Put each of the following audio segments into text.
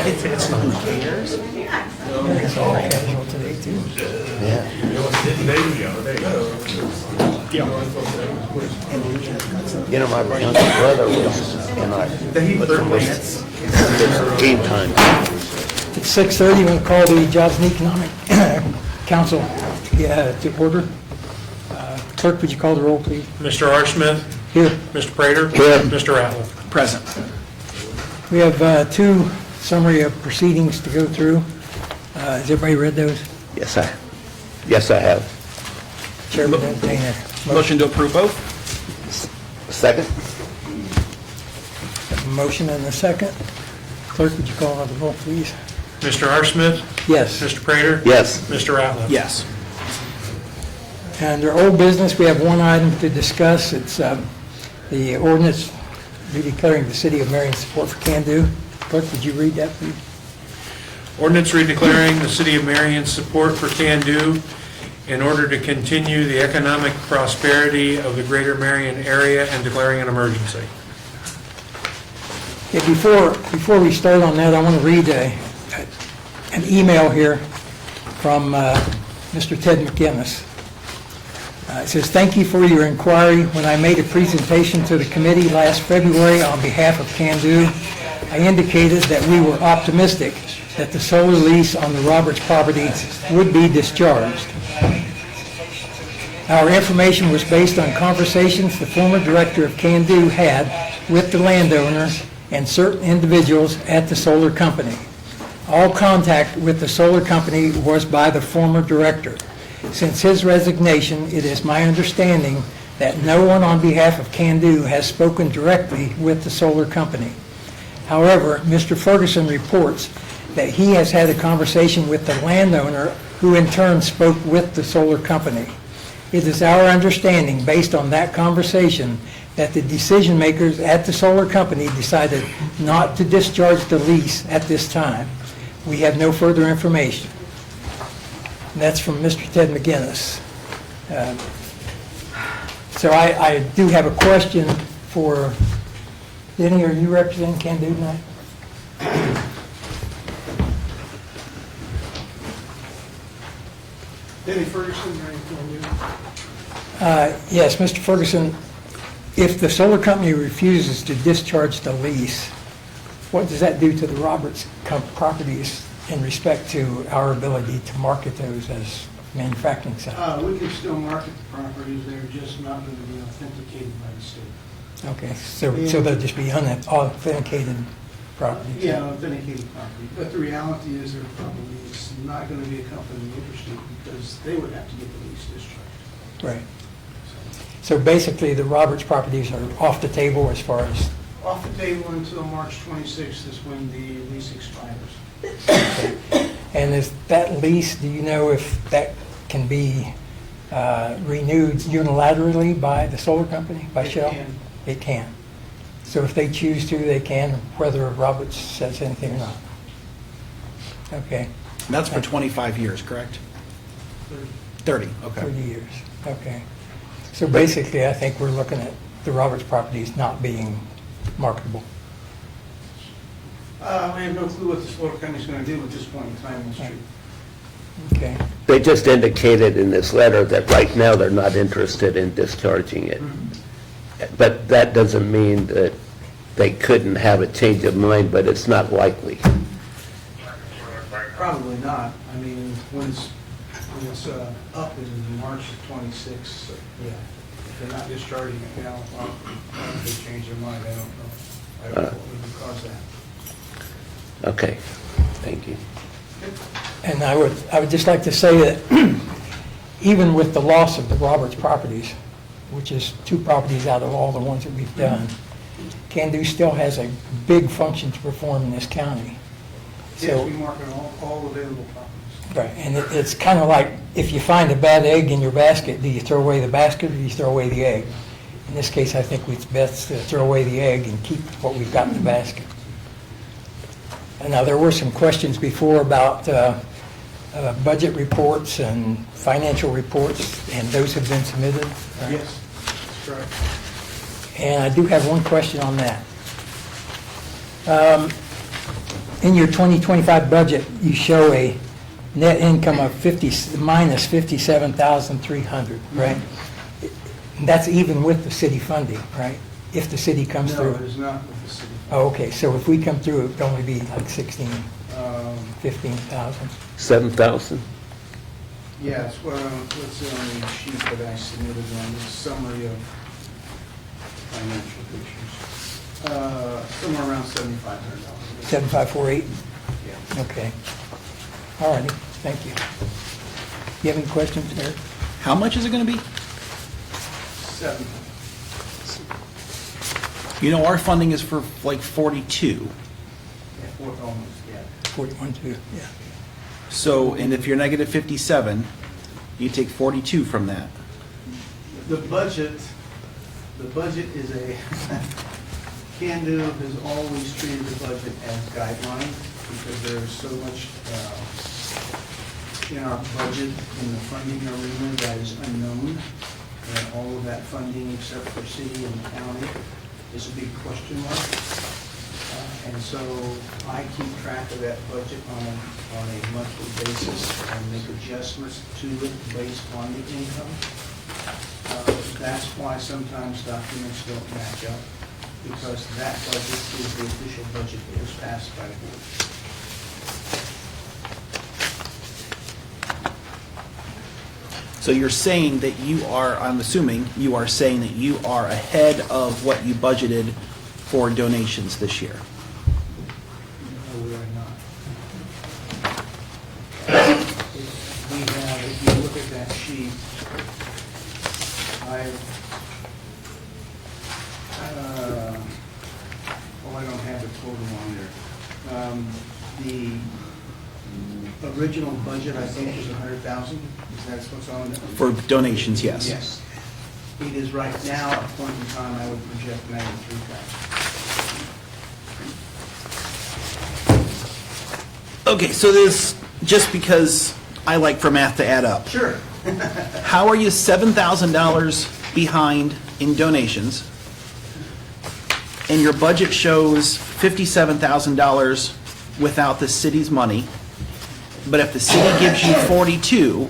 It's not cares. It's all casual today too. Yeah. You know, my younger brother was in our game time. It's 6:30. We'll call the Jobs and Economic Council to order. Clerk, would you call the roll, please? Mr. R. Smith? Here. Mr. Prater? Here. Mr. Ratliff? Present. We have two summary of proceedings to go through. Has everybody read those? Yes, I have. Chairman, entertain a Motion to approve both? Second? motion and a second. Clerk, would you call the roll, please? Mr. R. Smith? Yes. Mr. Prater? Yes. Mr. Ratliff? Yes. Under old business, we have one item to discuss. It's the ordinance redeclaring the City of Marion support for Can-Do. Clerk, would you read that, please? Ordinance redeclaring the City of Marion's support for Can-Do in order to continue the economic prosperity of the greater Marion area and declaring an emergency. Okay, before we start on that, I want to read an email here from Mr. Ted McGinnis. It says, "Thank you for your inquiry. When I made a presentation to the committee last February on behalf of Can-Do, I indicated that we were optimistic that the solar lease on the Roberts property would be discharged. Our information was based on conversations the former director of Can-Do had with the landowner and certain individuals at the solar company. All contact with the solar company was by the former director. Since his resignation, it is my understanding that no one on behalf of Can-Do has spoken directly with the solar company. However, Mr. Ferguson reports that he has had a conversation with the landowner who in turn spoke with the solar company. It is our understanding, based on that conversation, that the decision makers at the solar company decided not to discharge the lease at this time. We have no further information." And that's from Mr. Ted McGinnis. So I do have a question for Denny. Are you representing Can-Do tonight? Denny Ferguson, Marion. Yes, Mr. Ferguson, if the solar company refuses to discharge the lease, what does that do to the Roberts properties in respect to our ability to market those as manufacturing sites? We can still market the properties, they're just not going to be authenticated by the state. Okay, so they'll just be unauthenticated properties? Yeah, authenticated property, but the reality is there probably is not going to be a company interested because they would have to get the lease discharged. Right. So basically, the Roberts properties are off the table as far as... Off the table until March 26th is when the lease expires. Okay. And is that lease, do you know if that can be renewed unilaterally by the solar company, by Shell? Can. It can. So if they choose to, they can, whether Roberts says anything or not. Okay. And that's for 25 years, correct? 30, okay. 30 years. Okay. So basically, I think we're looking at the Roberts properties not being marketable. I have no clue what the solar company's going to do at this point in time on the street. Okay. They just indicated in this letter that right now they're not interested in discharging it. But that doesn't mean that they couldn't have a change of mind, but it's not likely. Probably not. I mean, when it's up in March of 26, so, yeah. If they're not discharging it now, well, if they change their mind, I don't know. I don't know what would cause that. Okay, thank you. And I would just like to say that even with the loss of the Roberts properties, which is 2 properties out of all the ones that we've done, Can-Do still has a big function to perform in this county. Yes, we market all available properties. Right, and it's kind of like if you find a bad egg in your basket, do you throw away the basket or do you throw away the egg? In this case, I think it's best to throw away the egg and keep what we've got in the basket. And now, there were some questions before about budget reports and financial reports, and those have been submitted. Right? Yes, that's correct. And I do have one question on that. In your 2025 budget, you show a net income of minus 57,300, right? That's even with the city funding, right? If the city comes No, through. it is not with the city. Oh, okay, so if we come through, it'd only be like 16, Um, 15,000. 7,000? Yeah, it's what, let's see on the sheet that I submitted on the summary of financial pictures. Somewhere around $7,500. 7548? Yeah. Okay. All righty, thank you. You have any questions, Eric? How much is it going to be? 7. You know, our funding is for like 42. Yeah, 4 almost, yeah. 41, too, yeah. So, and if you're negative 57, you take 42 from that. The budget is a, Can-Do has always treated the budget as guidelines because there's so much in our budget, in the funding arena that is unknown. And all of that funding except for city and county is a big question mark. And so I keep track of that budget on a monthly basis and make adjustments to it based on the income. That's why sometimes documents don't match up, because that budget is the official budget that was passed by the board. So you're saying that you are, I'm assuming, you are saying that you are ahead of what you budgeted for donations this year. No, we are not. If you look at that sheet, I don't have the total on there. The original budget, I think, was 100,000. Is that what's on it? For donations, yes. Yes. It is right now, at a point in time, I would project 93,000. Okay, so this, just because I like for math to add up. Sure. How are you $7,000 behind in donations? And your budget shows $57,000 without the city's money. But if the city gives you 42,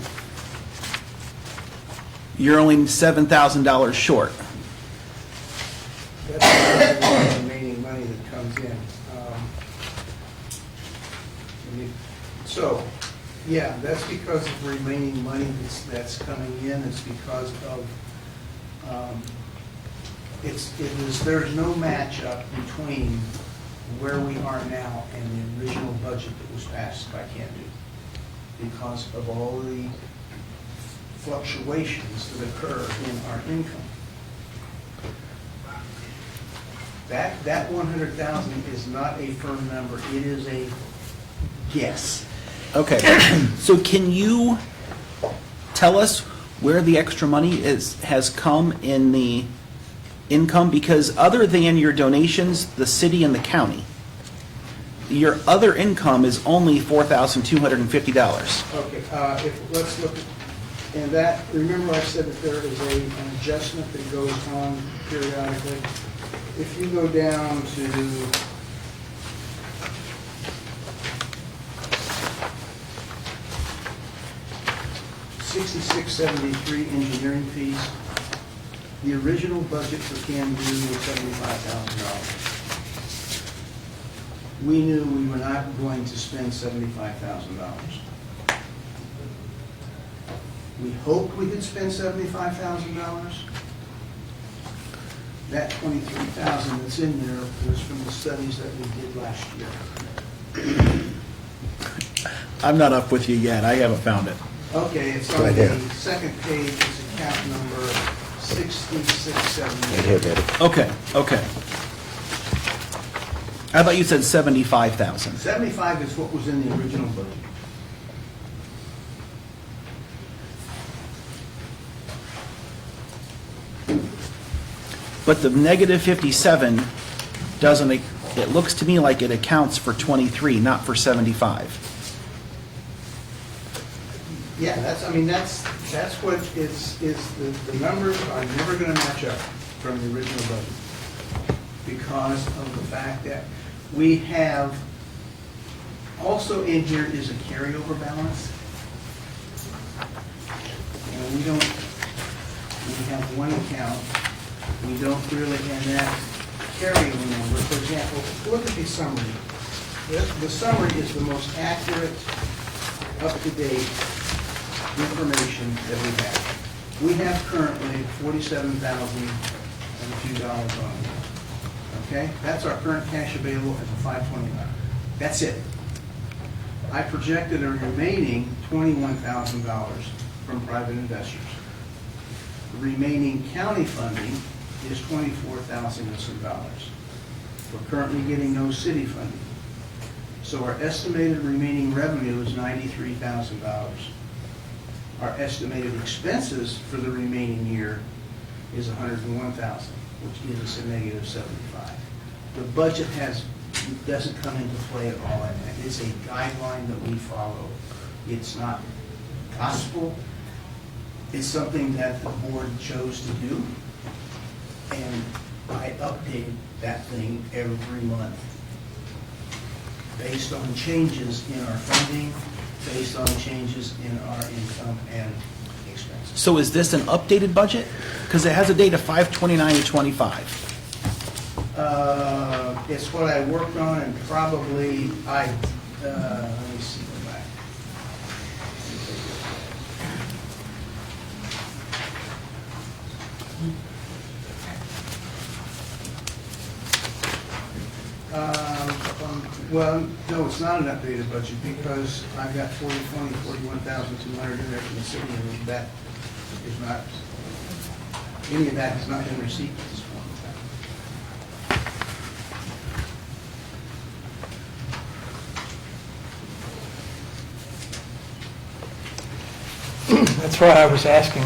you're only $7,000 short. That's the remaining money that comes in. So, yeah, that's because of remaining money that's coming in. It's because of, there's no match up between where we are now and the original budget that was passed by Can-Do, because of all the fluctuations that occur in our income. That 100,000 is not a firm number. It is a guess. Okay, so can you tell us where the extra money has come in the income? Because other than your donations, the city and the county, your other income is only $4,250. Okay, let's look at, and that, remember I said that there is an adjustment that goes on periodically. If you go down to $66.73 engineering fees, the original budget for Can-Do was $75,000. We knew we were not going to spend $75,000. We hoped we could spend $75,000. That $23,000 that's in there was from the studies that we did last year. I'm not up with you yet, I haven't found it. Okay, it's on Right the here. second page, it's account number 6670. Right here, Betty. Okay. I thought you said 75,000. 75 is what was in the original budget. But the negative 57 doesn't, it looks to me like it accounts for 23, not for 75. Yeah, that's what the numbers are never gonna match up from the original budget because of the fact that We have, also in here is a carryover balance. And we have one account, we don't really, and that carryover number, for example, look at the summary. The summary is the most accurate, up-to-date information that we have. We have currently $47,000 and a few dollars on it. Okay? That's our current cash available at the 529. That's it. I projected a remaining $21,000 from private investors. The remaining county funding is $24,000 and some dollars. We're currently getting no city funding. So our estimated remaining revenue is $93,000. Our estimated expenses for the remaining year is $101,000, which gives us a negative 75. The budget doesn't come into play at all in that. It's a guideline that we follow. It's not gospel. It's something that the board chose to do, and I update that thing every month based on changes in our funding, based on changes in our income and expenses. So is this an updated budget? Because it has a date of 5/29/25. It's what I worked on, and probably let me see, go back. Well, no, it's not an updated budget because I've got 41,200 in there from the city, and that is not, any of that has not been received at this point in time. That's what I was asking.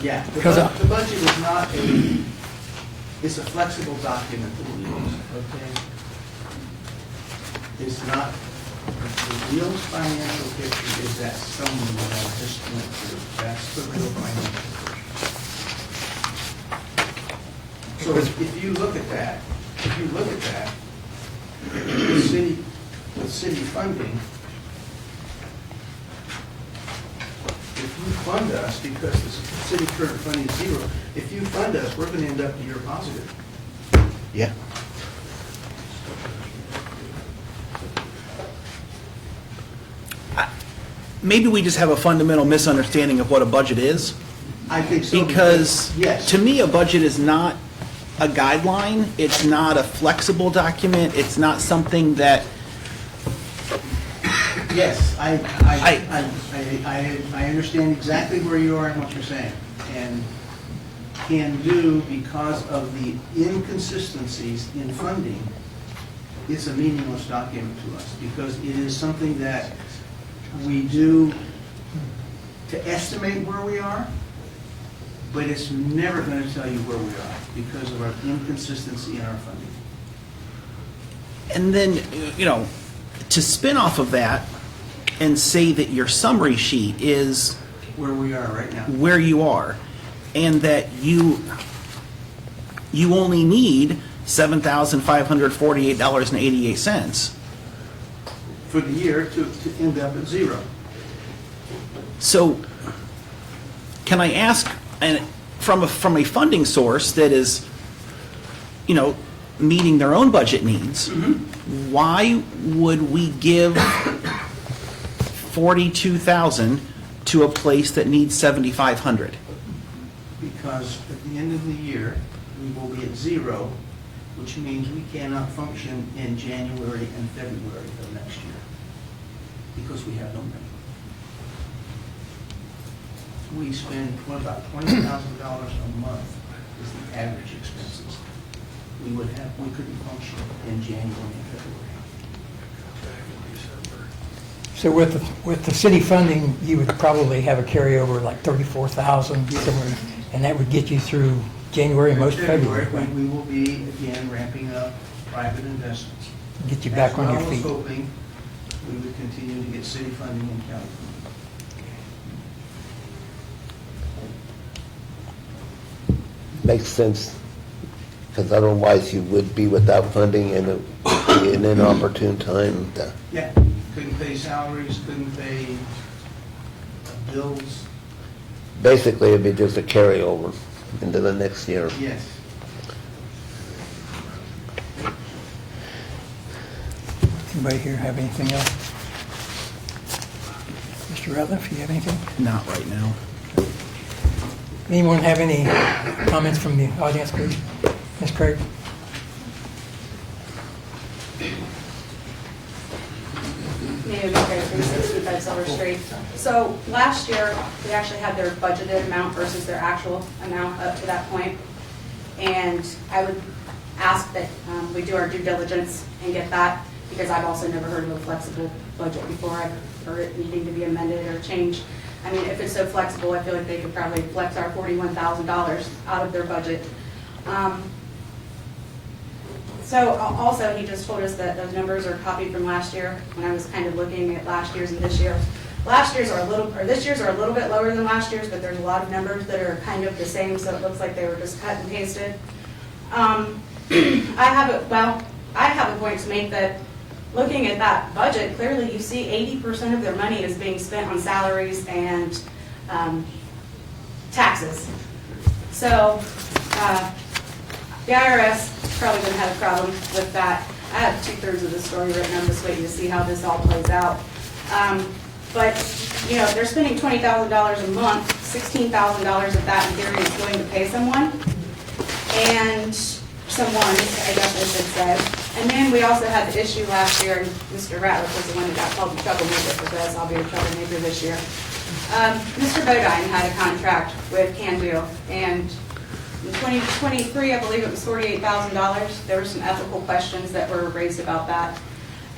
Yeah, Because the budget is not it's a flexible document that we use, okay? It's not, the real financial picture is that summary that I just went through. That's the real financial picture. So if you look at that, the city funding, if you fund us, because the city current funding is zero, if you fund us, we're going to end up year positive. Yeah. Maybe we just have a fundamental misunderstanding of what a budget is. I think so. Because Yes. to me, a budget is not a guideline. It's not a flexible document. It's not something that, Yes, I understand exactly where you are and what you're saying. And can do, because of the inconsistencies in funding, it's a meaningless document to us, because it is something that we do to estimate where we are, but it's never going to tell you where we are because of our inconsistency in our funding. and then, to spin off of that and say that your summary sheet is Where we are right now. where you are, and that you only need $7,548.88. For the year to end up at zero. So, can I ask, and from a funding source that is, meeting their own budget needs, why would we give $42,000 to a place that needs $7,500? Because at the end of the year, we will be at zero, which means we cannot function in January and February of next year, because we have no money. We spend about $20,000 a month is the average expenses. We couldn't function in January and February. So with the city funding, you would probably have a carryover like 34,000 somewhere, and that would get you through January, most of February. When we will be again ramping up private investments. Get you back on your feet. As well as hoping we would continue to get city funding and county funding. Makes sense, because otherwise you would be without funding and it be an inopportune time to, Yeah, couldn't pay salaries, couldn't pay bills. basically it'd be just a carryover into the next year. Yes. Anybody here have anything else? Mr. Ratliff, you have anything? Not right now. Anyone have any comments from the audience, please? Ms. Craig? Marion, 365 Silver Street. So last year, we actually had their budgeted amount versus their actual amount up to that point. And I would ask that we do our due diligence and get that, because I've also never heard of a flexible budget before. I've heard it needing to be amended or changed. I mean, if it's so flexible, I feel like they could probably flex our $41,000 out of their budget. So also, he just told us that those numbers are copied from last year, when I was kind of looking at last year's and this year. Last year's are a little, or this year's are a little bit lower than last year's, but there's a lot of numbers that are kind of the same, so it looks like they were just cut and pasted. I have a point to make that, looking at that budget, clearly you see 80% of their money is being spent on salaries and taxes. So the IRS probably going to have a problem with that. I have 2/3 of the story written. I'm just waiting to see how this all plays out. But, you know, they're spending $20,000 a month, $16,000 of that in theory is going to pay someone. And someone, I guess I should say. And then we also had the issue last year, and Mr. Ratliff was the one that got called the troublemaker for this. I'll be a troublemaker this year. Mr. Bodine had a contract with Can-Do, and in 2023, I believe it was $48,000. There were some ethical questions that were raised about that.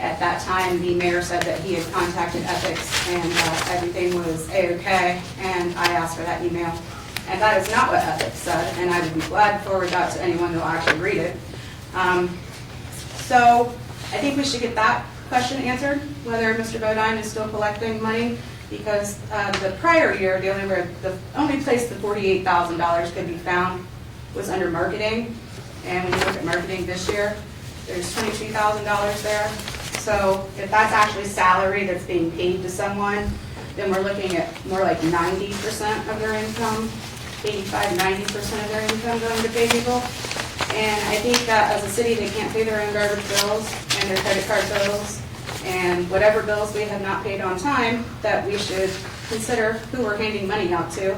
At that time, the mayor said that he had contacted ethics and everything was A-okay, and I asked for that email. And that is not what ethics said, and I would be glad to forward that to anyone who will actually read it. So I think we should get that question answered, whether Mr. Bodine is still collecting money, because the prior year, the only place the $48,000 could be found was under marketing. And when you look at marketing this year, there's $22,000 there. So if that's actually salary that's being paid to someone, then we're looking at more like 90% of their income, 85, 90% of their income going to pay people. And I think that as a city, they can't pay their own garbage bills and their credit card bills and whatever bills we have not paid on time, that we should consider who we're handing money out to,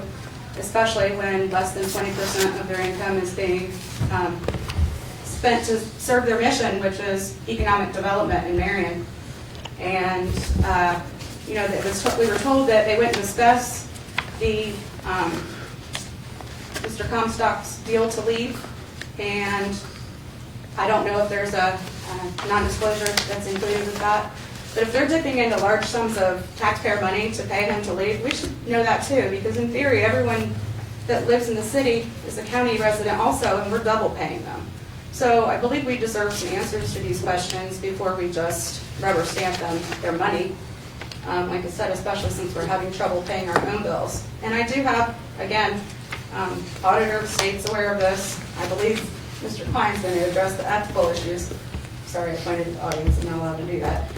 especially when less than 20% of their income is being spent to serve their mission, which is economic development in Marion. And, you know, we were told that they wouldn't discuss the Mr. Comstock's deal to leave, and I don't know if there's a non-disclosure that's included with that. But if they're dipping into large sums of taxpayer money to pay him to leave, we should know that too, because in theory, everyone that lives in the city is a county resident also, and we're double paying them. So I believe we deserve some answers to these questions before we just rubber stamp them their money. Like I said, especially since we're having trouble paying our own bills. And I do have, again, auditor of state's aware of this. I believe Mr. Klein's going to address the ethical issues. Sorry, I pointed at the audience, I'm not allowed to do that.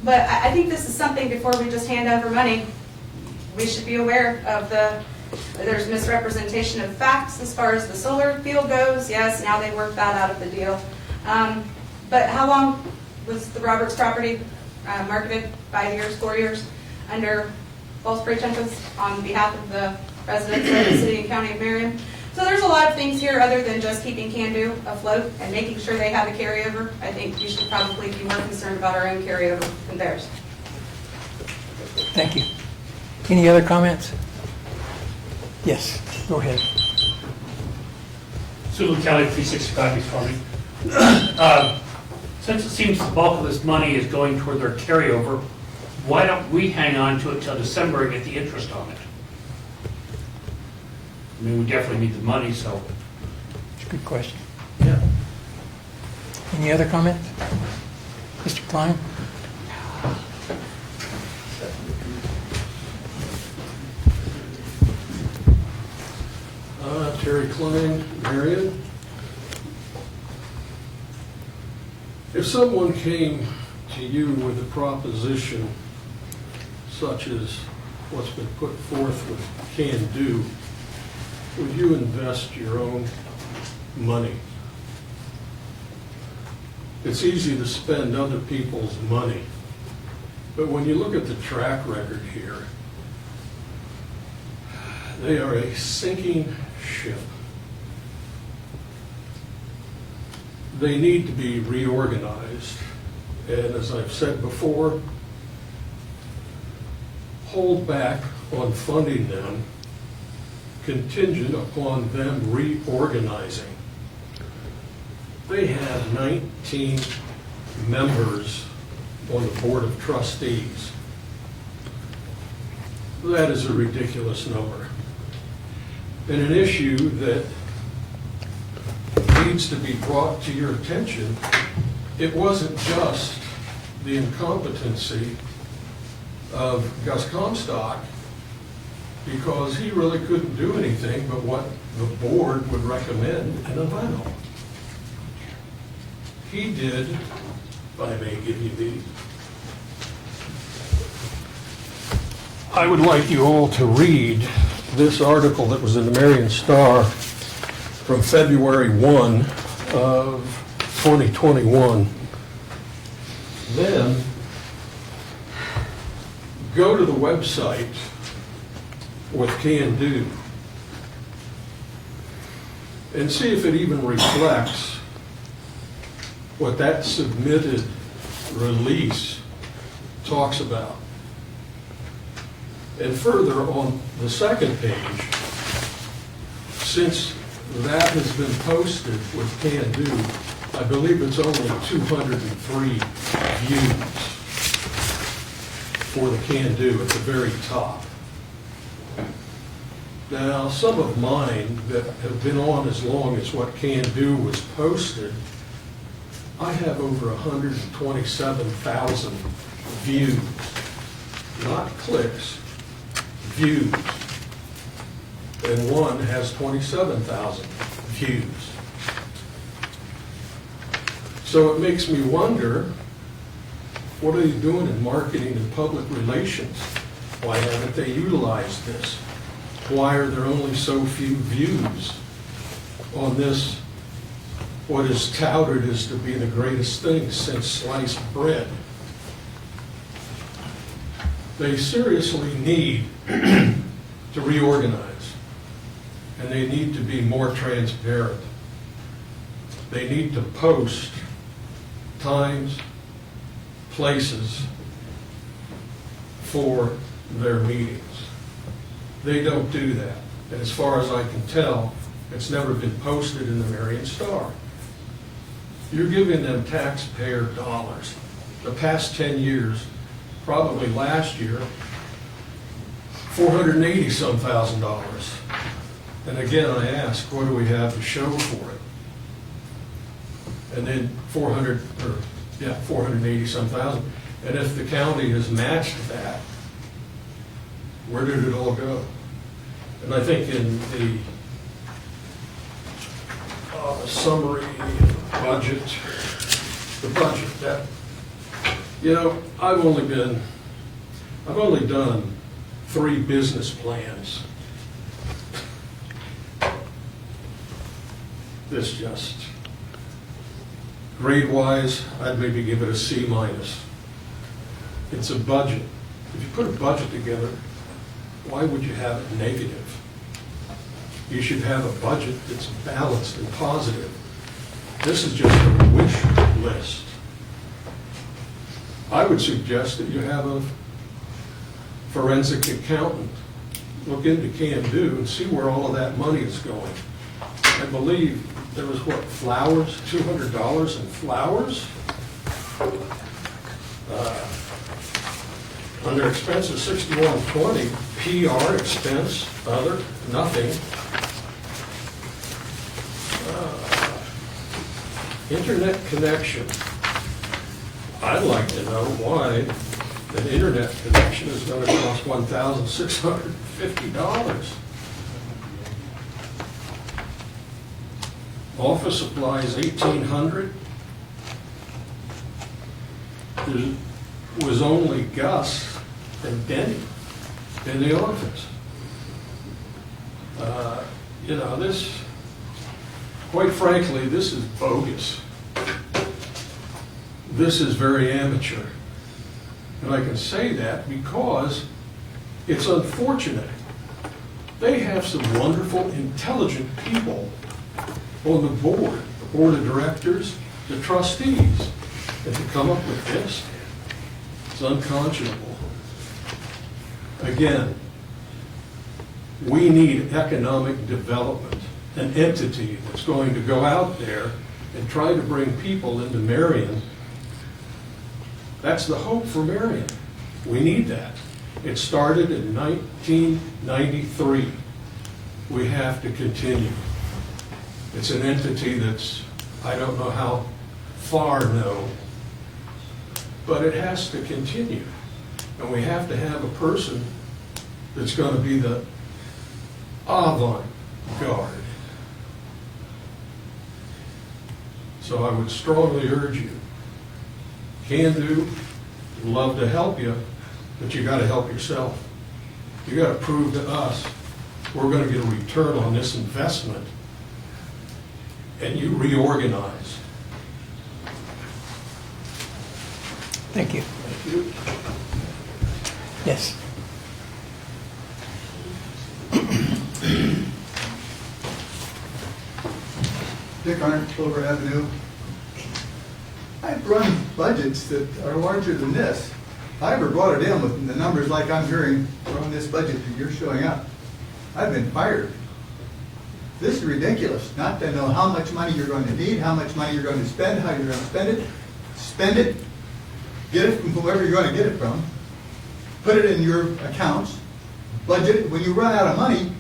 But I think this is something, before we just hand over money, we should be aware of there's misrepresentation of facts as far as the solar field goes. Yes, now they worked that out of the deal. But how long was the Roberts property marketed? 5 years, 4 years, under false pretenses on behalf of the residents of the city and county of Marion? So there's a lot of things here other than just keeping Can-Do afloat and making sure they have a carryover. I think we should probably be more concerned about our own carryover than theirs. Thank you. Any other comments? Yes, go ahead. Sullivan County 365 East Farming. Since it seems the bulk of this money is going toward their carryover, why don't we hang on to it till December and get the interest on it? I mean, we definitely need the money, so. It's a good question. Yeah. Any other comments? Mr. Klein? Terry Klein, Marion. If someone came to you with a proposition such as what's been put forth with Can Do, would you invest your own money? It's easy to spend other people's money, but when you look at the track record here, they are a sinking ship. They need to be reorganized, and as I've said before, hold back on funding them contingent upon them reorganizing. They have 19 members on the Board of Trustees. That is a ridiculous number. And an issue that needs to be brought to your attention, it wasn't just the incompetency of Gus Comstock, because he really couldn't do anything but what the board would recommend and allow. He did, if I may give you these. I would like you all to read this article that was in the Marion Star from February 1 of 2021. Then go to the website with Can Do and see if it even reflects what that submitted release talks about. And further, on the second page, since that has been posted with Can Do, I believe it's only 203 views for the Can Do at the very top. Now, some of mine that have been on as long as what Can Do was posted, I have over 127,000 views, not clicks, views. And one has 27,000 views. So it makes me wonder, what are you doing in marketing and public relations? Why haven't they utilized this? Why are there only so few views on this, what is touted as to be the greatest thing since sliced bread? They seriously need to reorganize, and they need to be more transparent. They need to post times, places for their meetings. They don't do that. And as far as I can tell, it's never been posted in the Marion Star. You're giving them taxpayer dollars. The past 10 years, probably last year, $480-some thousand. And again, I ask, what do we have to show for it? And then 480-some thousand. And if the county has matched that, where did it all go? And I think in the summary budget, the budget, that, you know, I've only done 3 business plans. This just, grade-wise, I'd maybe give it a C-. It's a budget. If you put a budget together, why would you have it negative? You should have a budget that's balanced and positive. This is just a wish list. I would suggest that you have a forensic accountant look into Can Do and see where all of that money is going. I believe there was, what, flowers, $200 in flowers? Under expenses, $61.20, PR expense, other, nothing. Internet connection. I'd like to know why an internet connection is going to cost $1,650. Office supplies, $1,800. there was only Gus and Denny in the office. You know, this, quite frankly, this is bogus. This is very amateur. And I can say that because it's unfortunate. They have some wonderful, intelligent people on the board of directors, the trustees, and to come up with this, it's unconscionable. Again, we need economic development, an entity that's going to go out there and try to bring people into Marion. That's the hope for Marion. We need that. It started in 1993. We have to continue. It's an entity that's, I don't know how far, no, but it has to continue. And we have to have a person that's going to be the avant-garde. So I would strongly urge you, can do, love to help you, but you got to help yourself. You got to prove to us we're going to get a return on this investment, and you reorganize. Thank you. Thank you. Yes. Dick Arndt, Clover Avenue. I've run budgets that are larger than this. If I ever brought it in with the numbers like I'm hearing from this budget that you're showing up, I've been fired. This is ridiculous, not to know how much money you're going to need, how much money you're going to spend, how you're going to spend it, get it from whoever you're going to get it from, put it in your accounts, budget it. When you run out of money,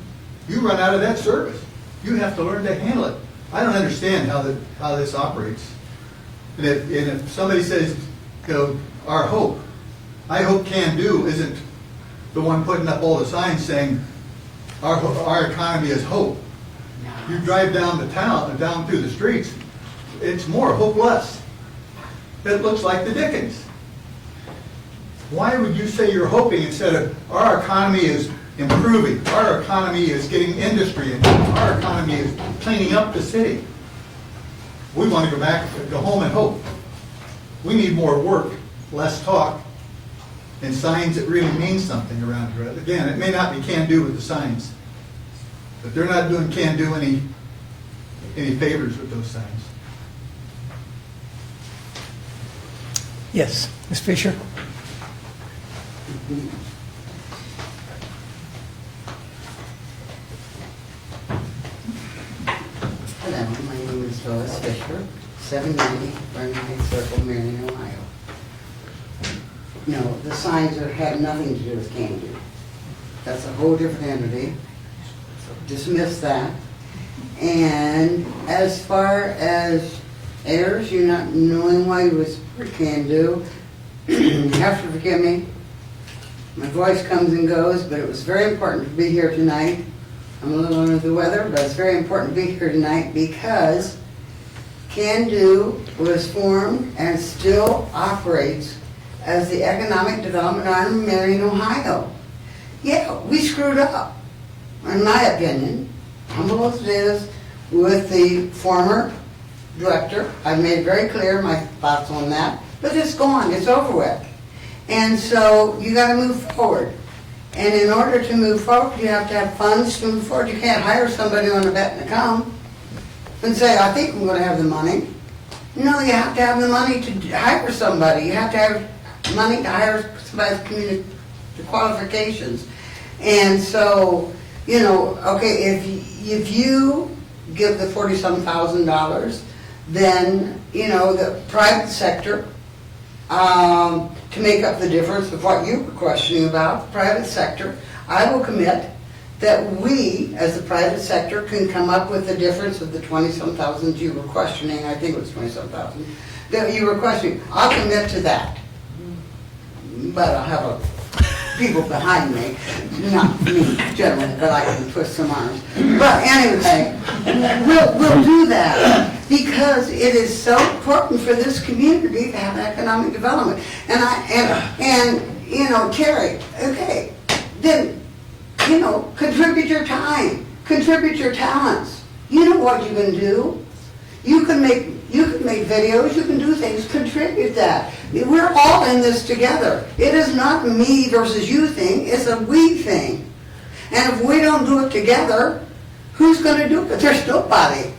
you run out of that service. You have to learn to handle it. I don't understand how this operates. And if somebody says, you know, our hope, I hope Can Do isn't the one putting up all the signs saying our economy is hope. You drive down the town, down through the streets, it's more hopeless. It looks like the Dickens. Why would you say you're hoping instead of our economy is improving, our economy is getting industry, and our economy is cleaning up the city? We want to go home and hope. We need more work, less talk, and signs that really mean something around here. Again, it may not be Can Do with the signs, but they're not doing Can Do any favors with those signs. Yes. Ms. Fisher? Hello, my name is Lois Fisher, 790 Fahrenheit Circle, Marion, Ohio. No, the signs have nothing to do with Can Do. That's a whole different entity. Dismiss that. And as far as heirs, you not knowing why you was for Can Do, you have to forgive me. My voice comes and goes, but it was very important to be here tonight. I'm a little under the weather, but it's very important to be here tonight because Can Do was formed and still operates as the Economic Development Arm of Marion, Ohio. Yeah, we screwed up, in my opinion, humble as it is, with the former director. I've made very clear my thoughts on that, but it's gone, it's over with. And so you got to move forward. And in order to move forward, you have to have funds to move forward. You can't hire somebody on a bet and come and say, I think I'm going to have the money. No, you have to have the money to hire somebody. You have to have money to hire somebody's qualifications. And so, you know, okay, if you give the $40,000, then, you know, the private sector, to make up the difference of what you were questioning about, the private sector, I will commit that we, as the private sector, can come up with the difference of the 20-some thousand you were questioning. I think it was 20-some thousand that you were questioning. I'll commit to that. But I'll have people behind me, not me generally, but I can twist some arms. But anyway, we'll do that because it is so important for this community to have economic development. And you know, Terry, okay, then, you know, contribute your time, contribute your talents. You know what you can do. You can make videos, you can do things, contribute that. We're all in this together. It is not me versus you thing, it's a we thing. And if we don't do it together, who's going to do it? There's nobody.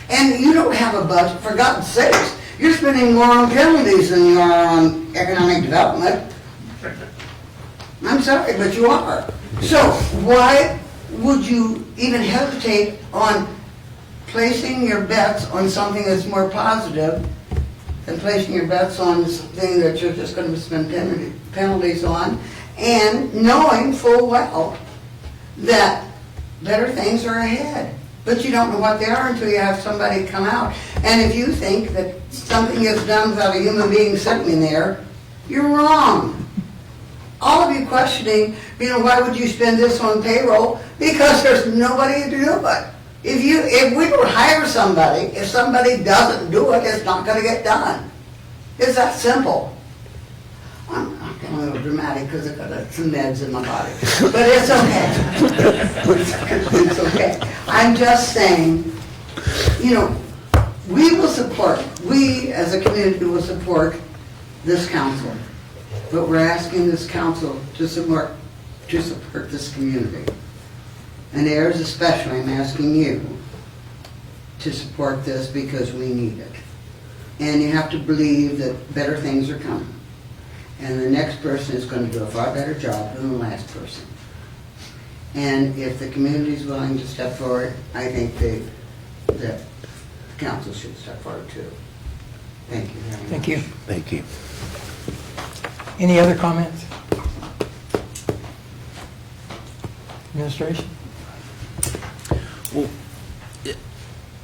And you don't have a budget, for God's sakes. You're spending more on penalties than you are on economic development. I'm sorry, but you are. So why would you even hesitate on placing your bets on something that's more positive than placing your bets on something that you're just going to spend penalties on, and knowing full well that better things are ahead. But you don't know what they are until you have somebody come out. And if you think that something is done without a human being sitting there, you're wrong. All of you questioning, you know, why would you spend this on payroll? Because there's nobody to do it. If we don't hire somebody, if somebody doesn't do it, it's not going to get done. It's that simple. I'm getting a little dramatic because I've got some meds in my body. But it's okay. It's okay. I'm just saying, you know, we as a community will support this council. But we're asking this council to support this community. And heirs especially, I'm asking you to support this because we need it. And you have to believe that better things are coming. And the next person is going to do a far better job than the last person. And if the community is willing to step forward, I think that the council should step forward too. Thank you very much. Thank you. Thank you. Any other comments? Administration? Well,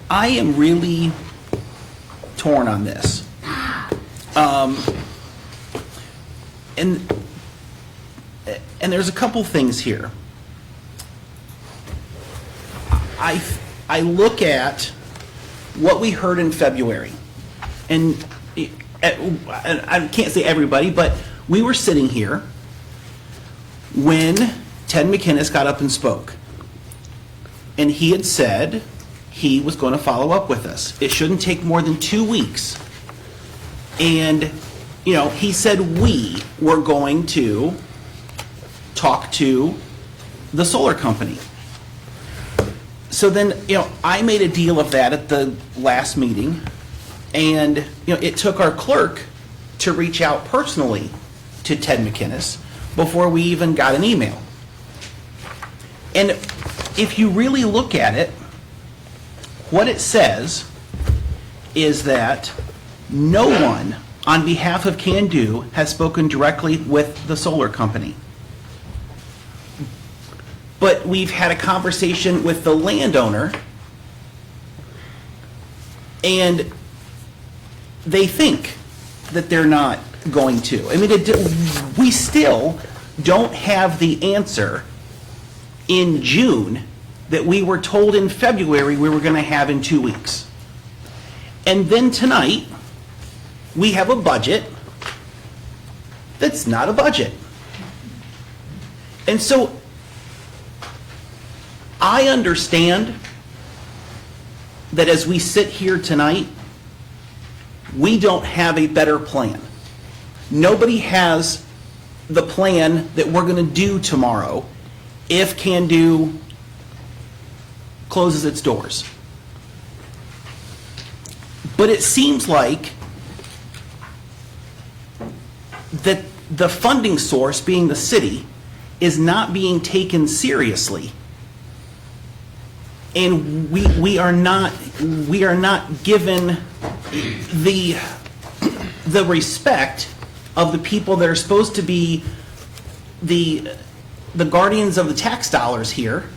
I am really torn on this. And there's a couple things here. I look at what we heard in February, and I can't say everybody, but we were sitting here when Ted McInnes got up and spoke. And he had said he was going to follow up with us. It shouldn't take more than 2 weeks. And, you know, he said we were going to talk to the solar company. So then, you know, I made a deal of that at the last meeting. And, you know, it took our clerk to reach out personally to Ted McInnes before we even got an email. And if you really look at it, what it says is that no one on behalf of Can Do has spoken directly with the solar company. But we've had a conversation with the landowner, and they think that they're not going to. I mean, we still don't have the answer in June that we were told in February we were going to have in 2 weeks. And then tonight, we have a budget that's not a budget. And so I understand that as we sit here tonight, we don't have a better plan. Nobody has the plan that we're going to do tomorrow if Can Do closes its doors. But it seems like that the funding source, being the city, is not being taken seriously. And we are not given the respect of the people that are supposed to be the guardians of the tax dollars here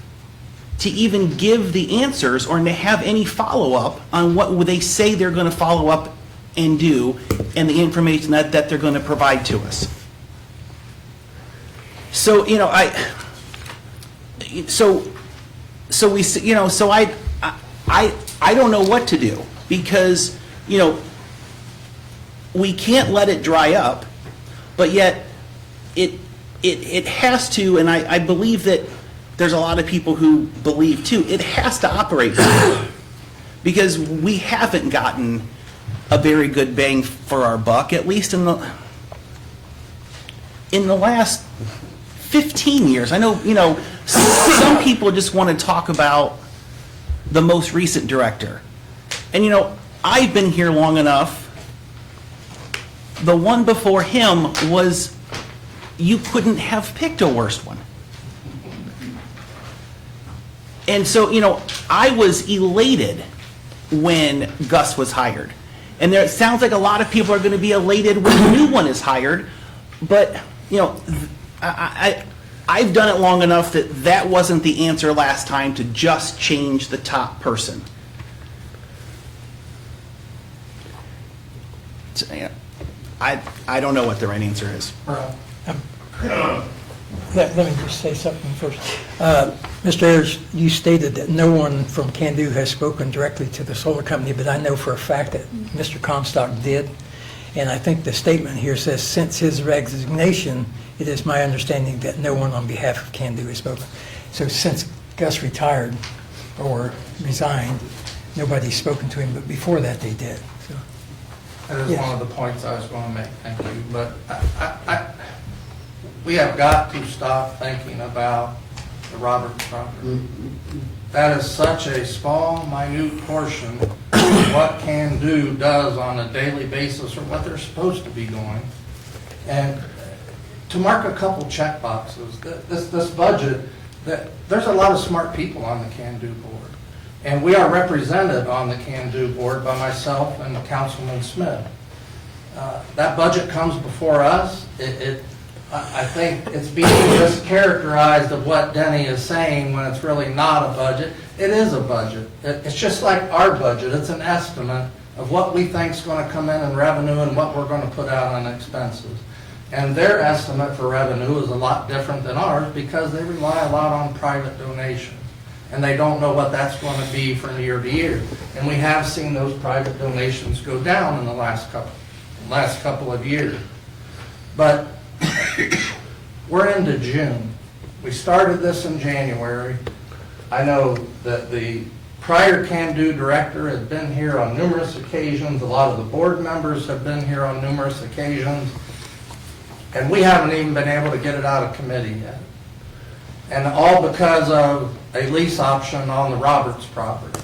to even give the answers or to have any follow-up on what they say they're going to follow up and do and the information that they're going to provide to us. So, I don't know what to do, because, we can't let it dry up, but yet it has to, and I believe that there's a lot of people who believe too, it has to operate because we haven't gotten a very good bang for our buck, at least in the last 15 years. I know, some people just want to talk about the most recent director. And, I've been here long enough. The one before him was, you couldn't have picked a worse one. And so, I was elated when Gus was hired. And it sounds like a lot of people are going to be elated when the new one is hired. But, I've done it long enough that wasn't the answer last time, to just change the top person. So, I don't know what the right answer is. Let me just say something first. Mr. Ayers, you stated that no one from Can-Do has spoken directly to the solar company, but I know for a fact that Mr. Comstock did. And I think the statement here says, since his resignation, it is my understanding that no one on behalf of Can-Do has spoken. So since Gus retired or resigned, nobody's spoken to him, but before that they did. So, That is yes. one of the points I was going to make, thank you. But we have got to stop thinking about the Roberts property. That is such a small, minute portion of what Can-Do does on a daily basis, or what they're supposed to be doing. And to mark a couple check boxes, this budget, there's a lot of smart people on the Can-Do board. And we are represented on the Can-Do board by myself and Councilman Smith. That budget comes before us. I think it's being mischaracterized of what Denny is saying when it's really not a budget. It is a budget. It's just like our budget. It's an estimate of what we think is going to come in revenue and what we're going to put out on expenses. And their estimate for revenue is a lot different than ours, because they rely a lot on private donations. And they don't know what that's going to be from year to year. And we have seen those private donations go down in the last couple of years. But we're into June. We started this in January. I know that the prior Can-Do director has been here on numerous occasions. A lot of the board members have been here on numerous occasions. And we haven't even been able to get it out of committee yet. And all because of a lease option on the Roberts property.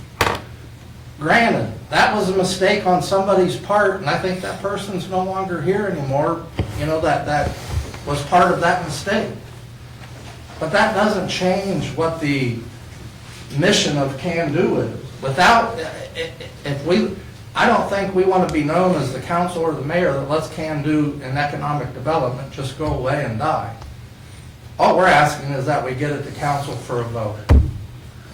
Granted, that was a mistake on somebody's part, and I think that person's no longer here anymore. That was part of that mistake. But that doesn't change what the mission of Can-Do is. I don't think we want to be known as the council or the mayor that lets Can-Do and economic development just go away and die. All we're asking is that we get it to council for a vote.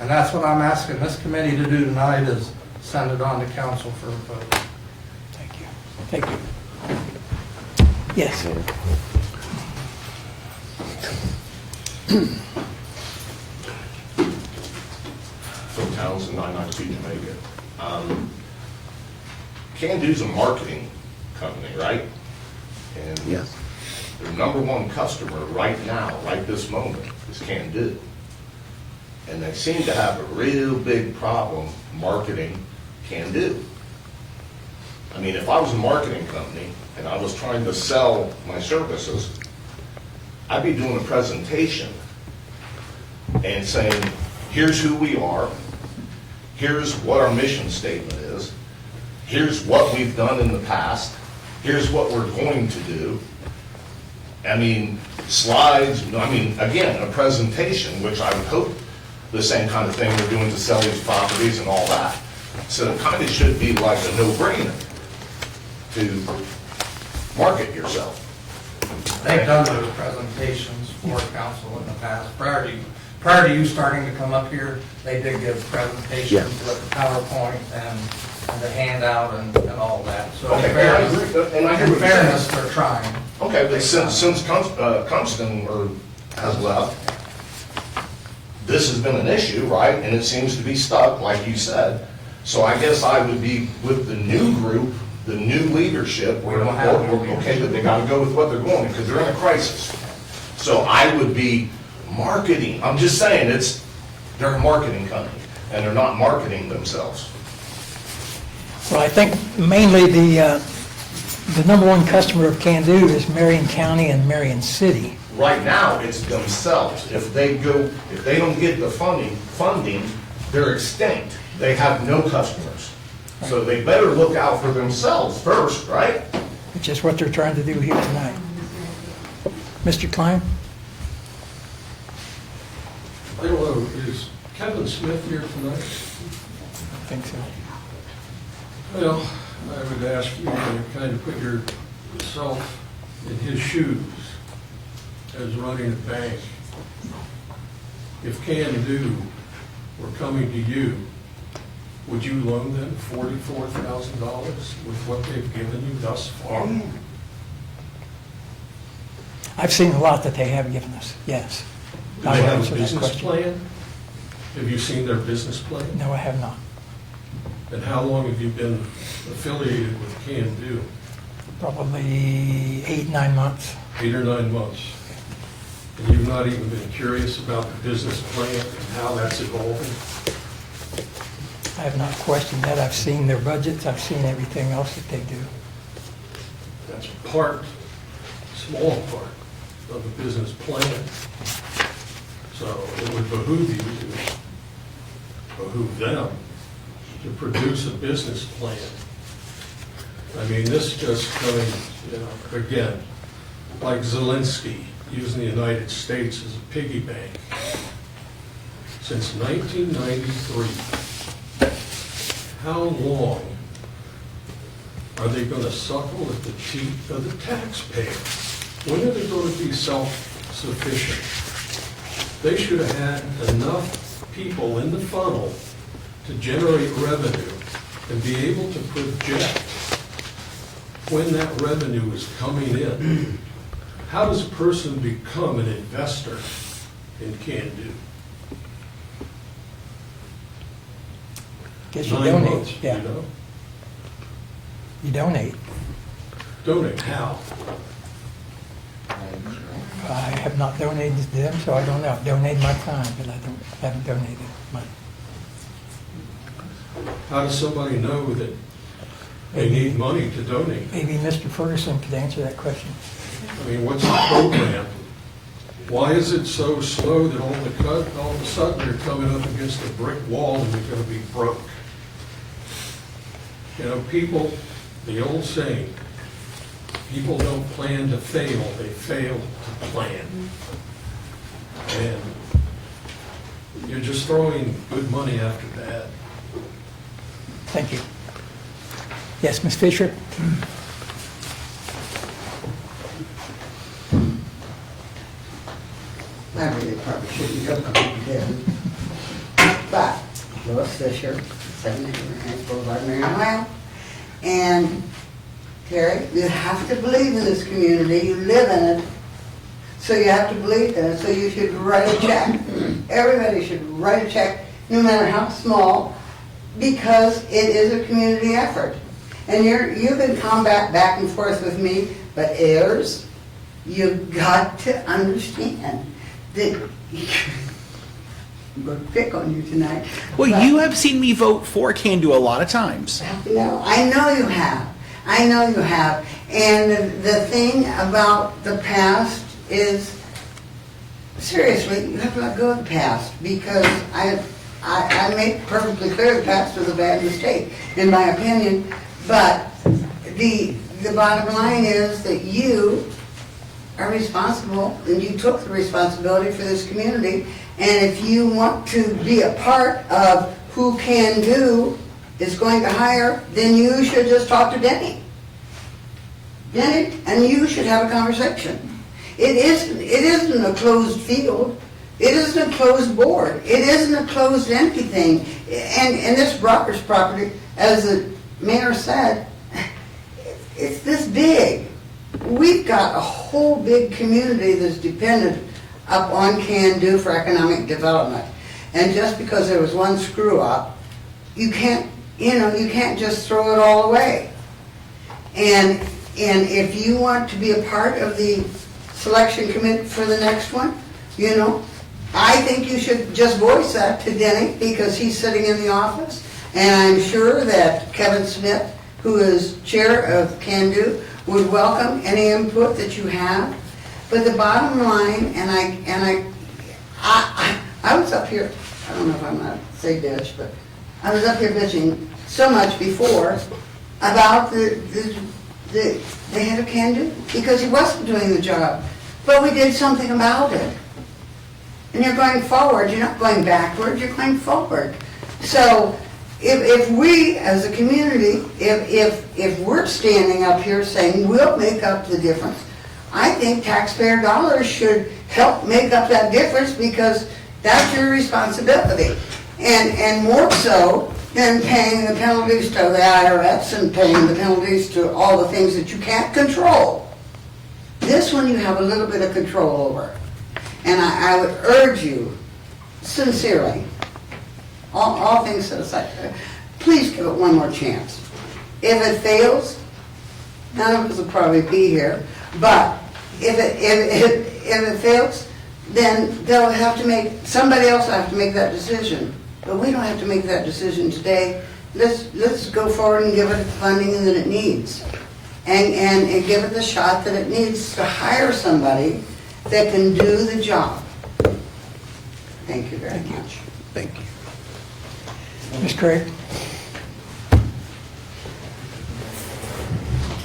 And that's what I'm asking this committee to do tonight, is send it on to council for a vote. Thank you. Thank you. Yes. Phil Townsend, 992 Jamaica. Can-Do's a marketing company, right? And Yes. their number one customer right now, right this moment, is Can-Do. And they seem to have a real big problem marketing Can-Do. I mean, if I was a marketing company and I was trying to sell my services, I'd be doing a presentation and saying, here's who we are, here's what our mission statement is, here's what we've done in the past, here's what we're going to do. I mean, slides, again, a presentation, which I would hope the same kind of thing we're doing to sell these properties and all that. So it kind of should be like a no-brainer to market yourself. They've done those presentations for council in the past. Prior to you starting to come up here, they did give presentations with the PowerPoint and the handout and all that. So in fairness, they're trying. Okay, but since Constant or has left. This has been an issue, right? And it seems to be stuck, like you said. So I guess I would be with the new group, the new leadership. We don't have new leadership. Okay, but they gotta go with what they're going, because they're in a crisis. So I would be marketing, I'm just saying, they're a marketing company, and they're not marketing themselves. Well, I think mainly the number one customer of Can Do is Marion County and Marion City. Right now, it's themselves. If they don't get the funding, they're extinct. They have no customers. So they better look out for themselves first, right? Which is what they're trying to do here tonight. Mr. Klein? I don't know, is Kevin Smith here tonight? I think so. Well, I would ask you to kind of put yourself in his shoes as running a bank. If Can Do were coming to you, would you loan them $44,000 with what they've given you thus far? I've seen a lot that they have given us, yes. Do I they will have answer a that business question. plan? Have you seen their business plan? No, I have not. And how long have you been affiliated with Can Do? Probably 8, 9 months. 8 or 9 months. And you've not even been curious about the business plan and how that's evolving? I have not questioned that. I've seen their budgets. I've seen everything else that they do. That's part, small part of the business plan. So it would behoove you behoove them to produce a business plan. I mean, this just coming, again, like Zelensky using the United States as a piggy bank. Since 1993, how long are they going to suckle at the teeth of the taxpayer? When are they going to be self-sufficient? They should have had enough people in the funnel to generate revenue and be able to project when that revenue is coming in. How does a person become an investor in Can Do? Guess you 9 donate, months, yeah. you know? You donate. Donate how? I have not donated to them, so I don't know. I've donated my time, but haven't donated money. How does somebody know that they need money to donate? Maybe Mr. Ferguson could answer that question. I mean, what's the program? Why is it so slow that all of a sudden you're coming up against a brick wall and you're going to be broke? You know, people, the old saying, people don't plan to fail, they fail to plan. And you're just throwing good money after bad. Thank you. Yes, Ms. Fisher? I really probably shouldn't go to this. But, Lois Fisher, 789 Boulevard, Marion, Ohio. And Terry, you have to believe in this community, you live in it, so you have to believe in it, so you should write a check. Everybody should write a check, no matter how small, because it is a community effort. And you can combat back and forth with me, but heirs, you've got to understand that I'm going to pick on you tonight. Well, but- you have seen me vote for Can Do a lot of times. No, I know you have. I know you have. And the thing about the past is, seriously, you have to let go of the past, because I make perfectly clear the past was a bad mistake, in my opinion. But the bottom line is that you are responsible, and you took the responsibility for this community. And if you want to be a part of who Can Do is going to hire, then you should just talk to Denny. Denny, and you should have a conversation. It isn't a closed field. It isn't a closed board. It isn't a closed anything. And this Brockers property, as the mayor said, it's this big. We've got a whole big community that's dependent up on Can Do for economic development. And just because there was one screw up, you can't just throw it all away. And if you want to be a part of the selection committee for the next one, I think you should just voice that to Denny, because he's sitting in the office. And I'm sure that Kevin Smith, who is chair of Can Do, would welcome any input that you have. But the bottom line, I was up here, I don't know if I'm not say bitch, but I was up here bitching so much before about the head of Can Do, because he wasn't doing the job. But we did something about it. And you're going forward, you're not going backward, you're going forward. So if we as a community, if we're standing up here saying we'll make up the difference, I think taxpayer dollars should help make up that difference, because that's your responsibility. And more so than paying the penalties to the IRS and paying the penalties to all the things that you can't control. This one you have a little bit of control over. And I would urge you, sincerely, all things set aside, please give it one more chance. If it fails, none of us will probably be here, but if it fails, then somebody else will have to make that decision. But we don't have to make that decision today. Let's go forward and give it the funding that it needs. And give it the shot that it needs to hire somebody that can do the job. Thank you very much. Thank you. Ms. Craig?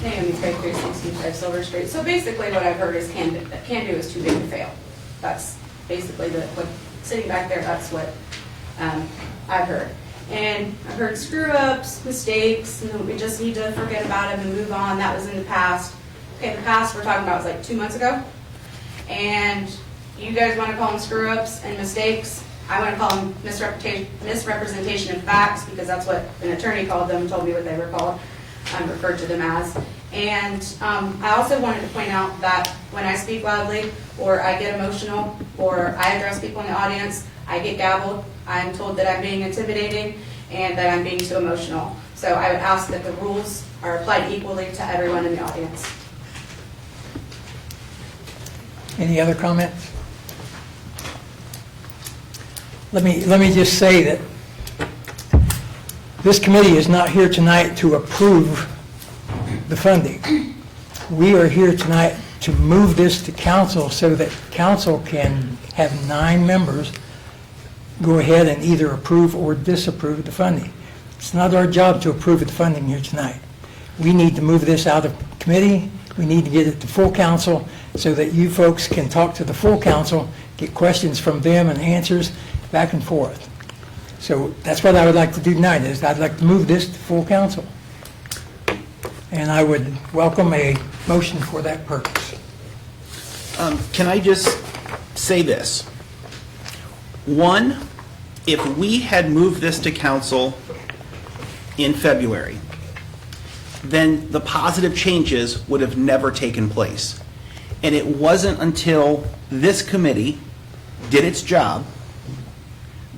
Naomi Craig, 365 Silver Street. So basically what I've heard is Can Do is too big to fail. That's basically what sitting back there, that's what I've heard. And I've heard screw-ups, mistakes, and we just need to forget about them and move on. That was in the past. Okay, the past we're talking about was like 2 months ago. And you guys want to call them screw-ups and mistakes. I want to call them misrepresentation of facts, because that's what an attorney called them and told me what they were called, referred to them as. And I also wanted to point out that when I speak loudly, or I get emotional, or I address people in the audience, I get gabbled. I'm told that I'm being intimidating and that I'm being too emotional. So I would ask that the rules are applied equally to everyone in the audience. Any other comments? Let me just say that this committee is not here tonight to approve the funding. We are here tonight to move this to council so that council can have 9 members go ahead and either approve or disapprove the funding. It's not our job to approve the funding here tonight. We need to move this out of committee. We need to get it to full council so that you folks can talk to the full council, get questions from them and answers back and forth. So that's what I would like to do tonight, is I'd like to move this to full council. And I would welcome a motion for that purpose. Can I just say this? One, if we had moved this to council in February, then the positive changes would have never taken place. And it wasn't until this committee did its job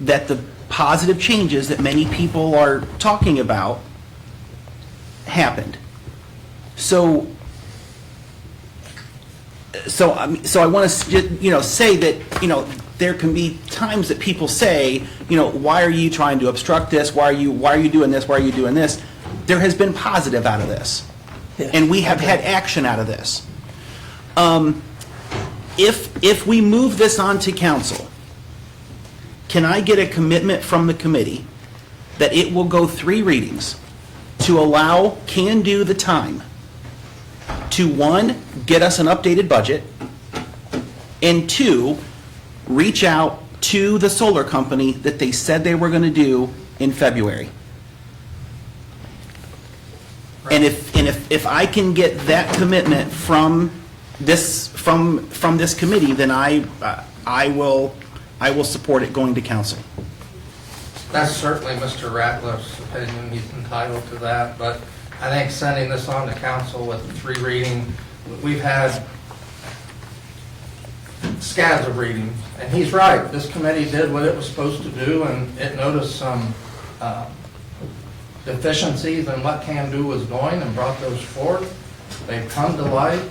that the positive changes that many people are talking about happened. So I want to, say that, there can be times that people say, why are you trying to obstruct this? Why are you doing this? Why are you doing this? There has been positive out of this, and we have had action out of this. If we move this on to council, can I get a commitment from the committee that it will go 3 readings to allow Can Do the time to, 1, get us an updated budget, and 2, reach out to the solar company that they said they were going to do in February. And if I can get that commitment from this committee, then I will support it going to council. That's certainly Mr. Ratliff's opinion, he's entitled to that, but I think sending this on to council with a 3 reading, we've had scads of reading. And he's right, this committee did what it was supposed to do, and it noticed some deficiencies in what Can Do was doing and brought those forth. They've come to light,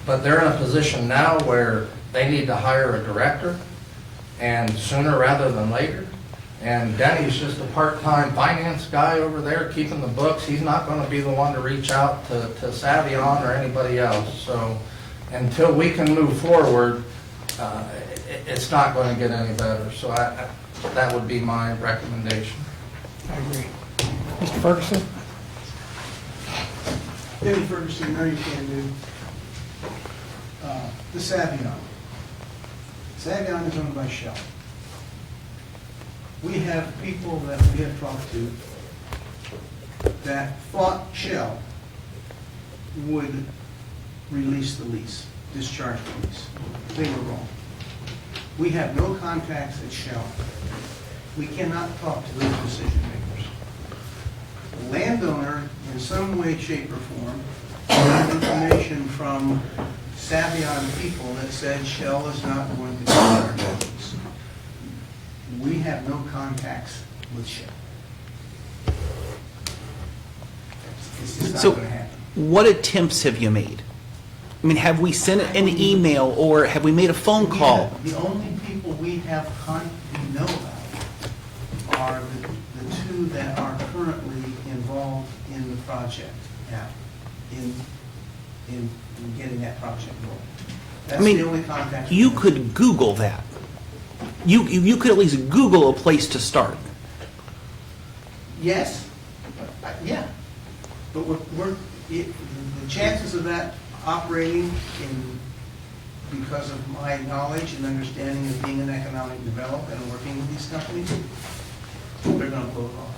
but they're in a position now where they need to hire a director, and sooner rather than later. And Denny's just a part-time finance guy over there keeping the books. He's not going to be the one to reach out to Savion or anybody else. So until we can move forward, it's not going to get any better. So that would be my recommendation. I agree. Mr. Ferguson? David Ferguson, Marion Can Do. The Savion. Savion is owned by Shell. We have people that we have talked to that thought Shell would release the lease, discharge the lease. They were wrong. We have no contacts at Shell. We cannot talk to those decision makers. The landowner, in some way, shape, or form, got information from Savion people that said Shell is not going to discharge the lease. We have no contacts with Shell. It's just not So going to happen. what attempts have you made? I mean, have we sent an email or have we made a phone call? The only people we know about are the two that are currently involved in the project now, in getting that project rolling. That's I mean, the only contact. You could Google that. You could at least Google a place to start. Yes, yeah. But the chances of that operating because of my knowledge and understanding of being an economic developer and working with these companies, they're going to blow it off.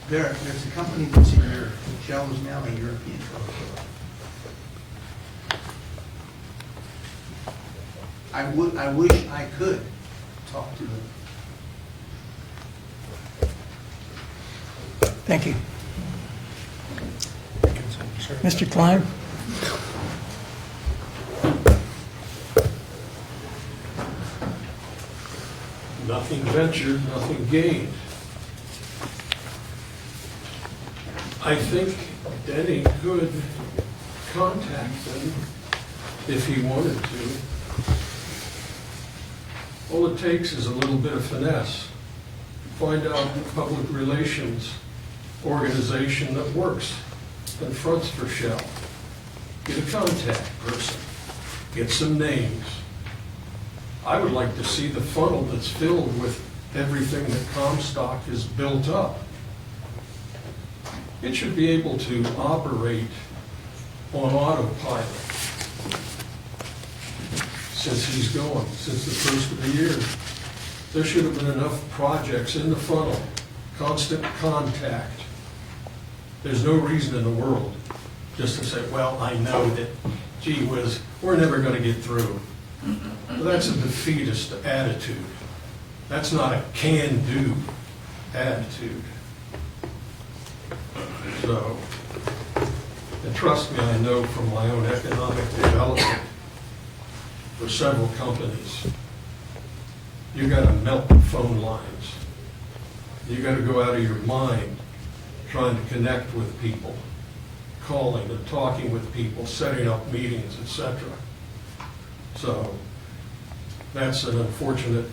There's a company that's in Europe. Shell is now a European company. I wish I could talk to them. Thank you. Mr. Klein? Nothing ventured, nothing gained. I think Denny could contact them if he wanted to. All it takes is a little bit of finesse. Find out a public relations organization that works and fronts for Shell. Get a contact person. Get some names. I would like to see the funnel that's filled with everything that Comstock has built up. It should be able to operate on autopilot since he's gone, since the first of the year. There should have been enough projects in the funnel, constant contact. There's no reason in the world just to say, well, I know that, gee whiz, we're never going to get through. Well, that's a defeatist attitude. That's not a can-do attitude. So, and trust me, I know from my own economic development for several companies, you got to melt the phone lines. You got to go out of your mind trying to connect with people, calling and talking with people, setting up meetings, etc. So that's an unfortunate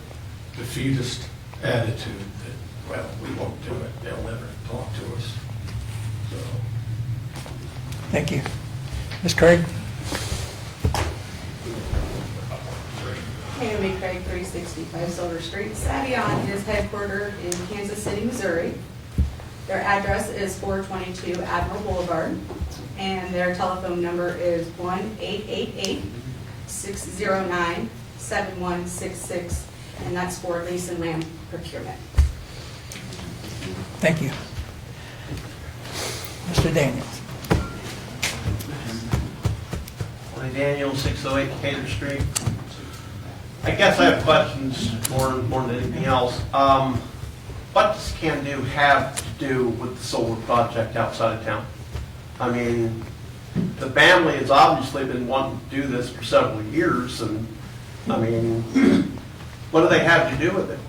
defeatist attitude that, well, we won't do it. They'll never talk to us. So. Thank you. Ms. Craig? Naomi Craig, 365 Silver Street. Savion is headquartered in Kansas City, Missouri. Their address is 422 Admiral Boulevard, and their telephone number is 1-888-609-7166, and that's for lease and land procurement. Thank you. Mr. Daniels? Willie Daniels, 608 Decatur Street. I guess I have questions more than anything else. What does Can Do have to do with the solar project outside of town? I mean, the family has obviously been wanting to do this for several years, and, I mean, what do they have to do with it?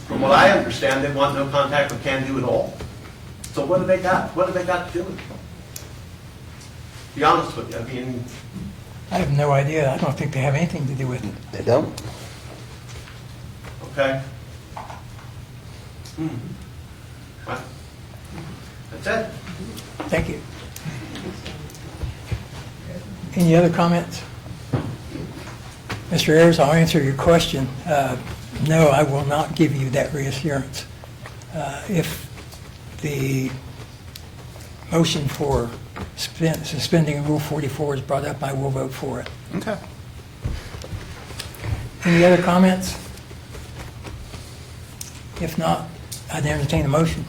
From what I understand, they want no contact with Can Do at all. So what do they got? What do they got to do with it? Be honest with you, I mean, I have no idea. I don't think they have anything to do with it. They don't? okay. Well, that's it. Thank you. Any other comments? Mr. Ayers, I'll answer your question. No, I will not give you that reassurance. If the motion for suspending Rule 44 is brought up, I will vote for it. Okay. Any other comments? If not, I'd entertain a motion.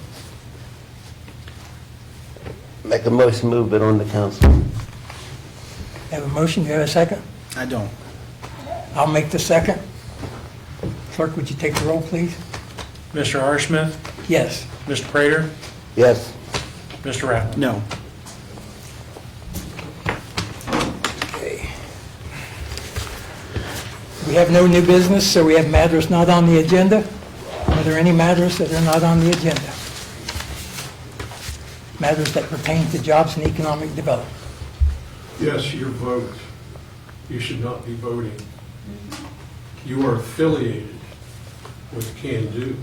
Make a motion, move it on the council. Have a motion, do you have a second? I don't. I'll make the second. Clerk, would you take the roll, please? Mr. Arschmidt, Yes. Mr. Prater, Yes. Mr. Rattler. No. Okay. We have no new business, so we have matters not on the agenda. Are there any matters that are not on the agenda? Matters that pertain to jobs and economic development. Yes, your vote. You should not be voting. You are affiliated with Can Do.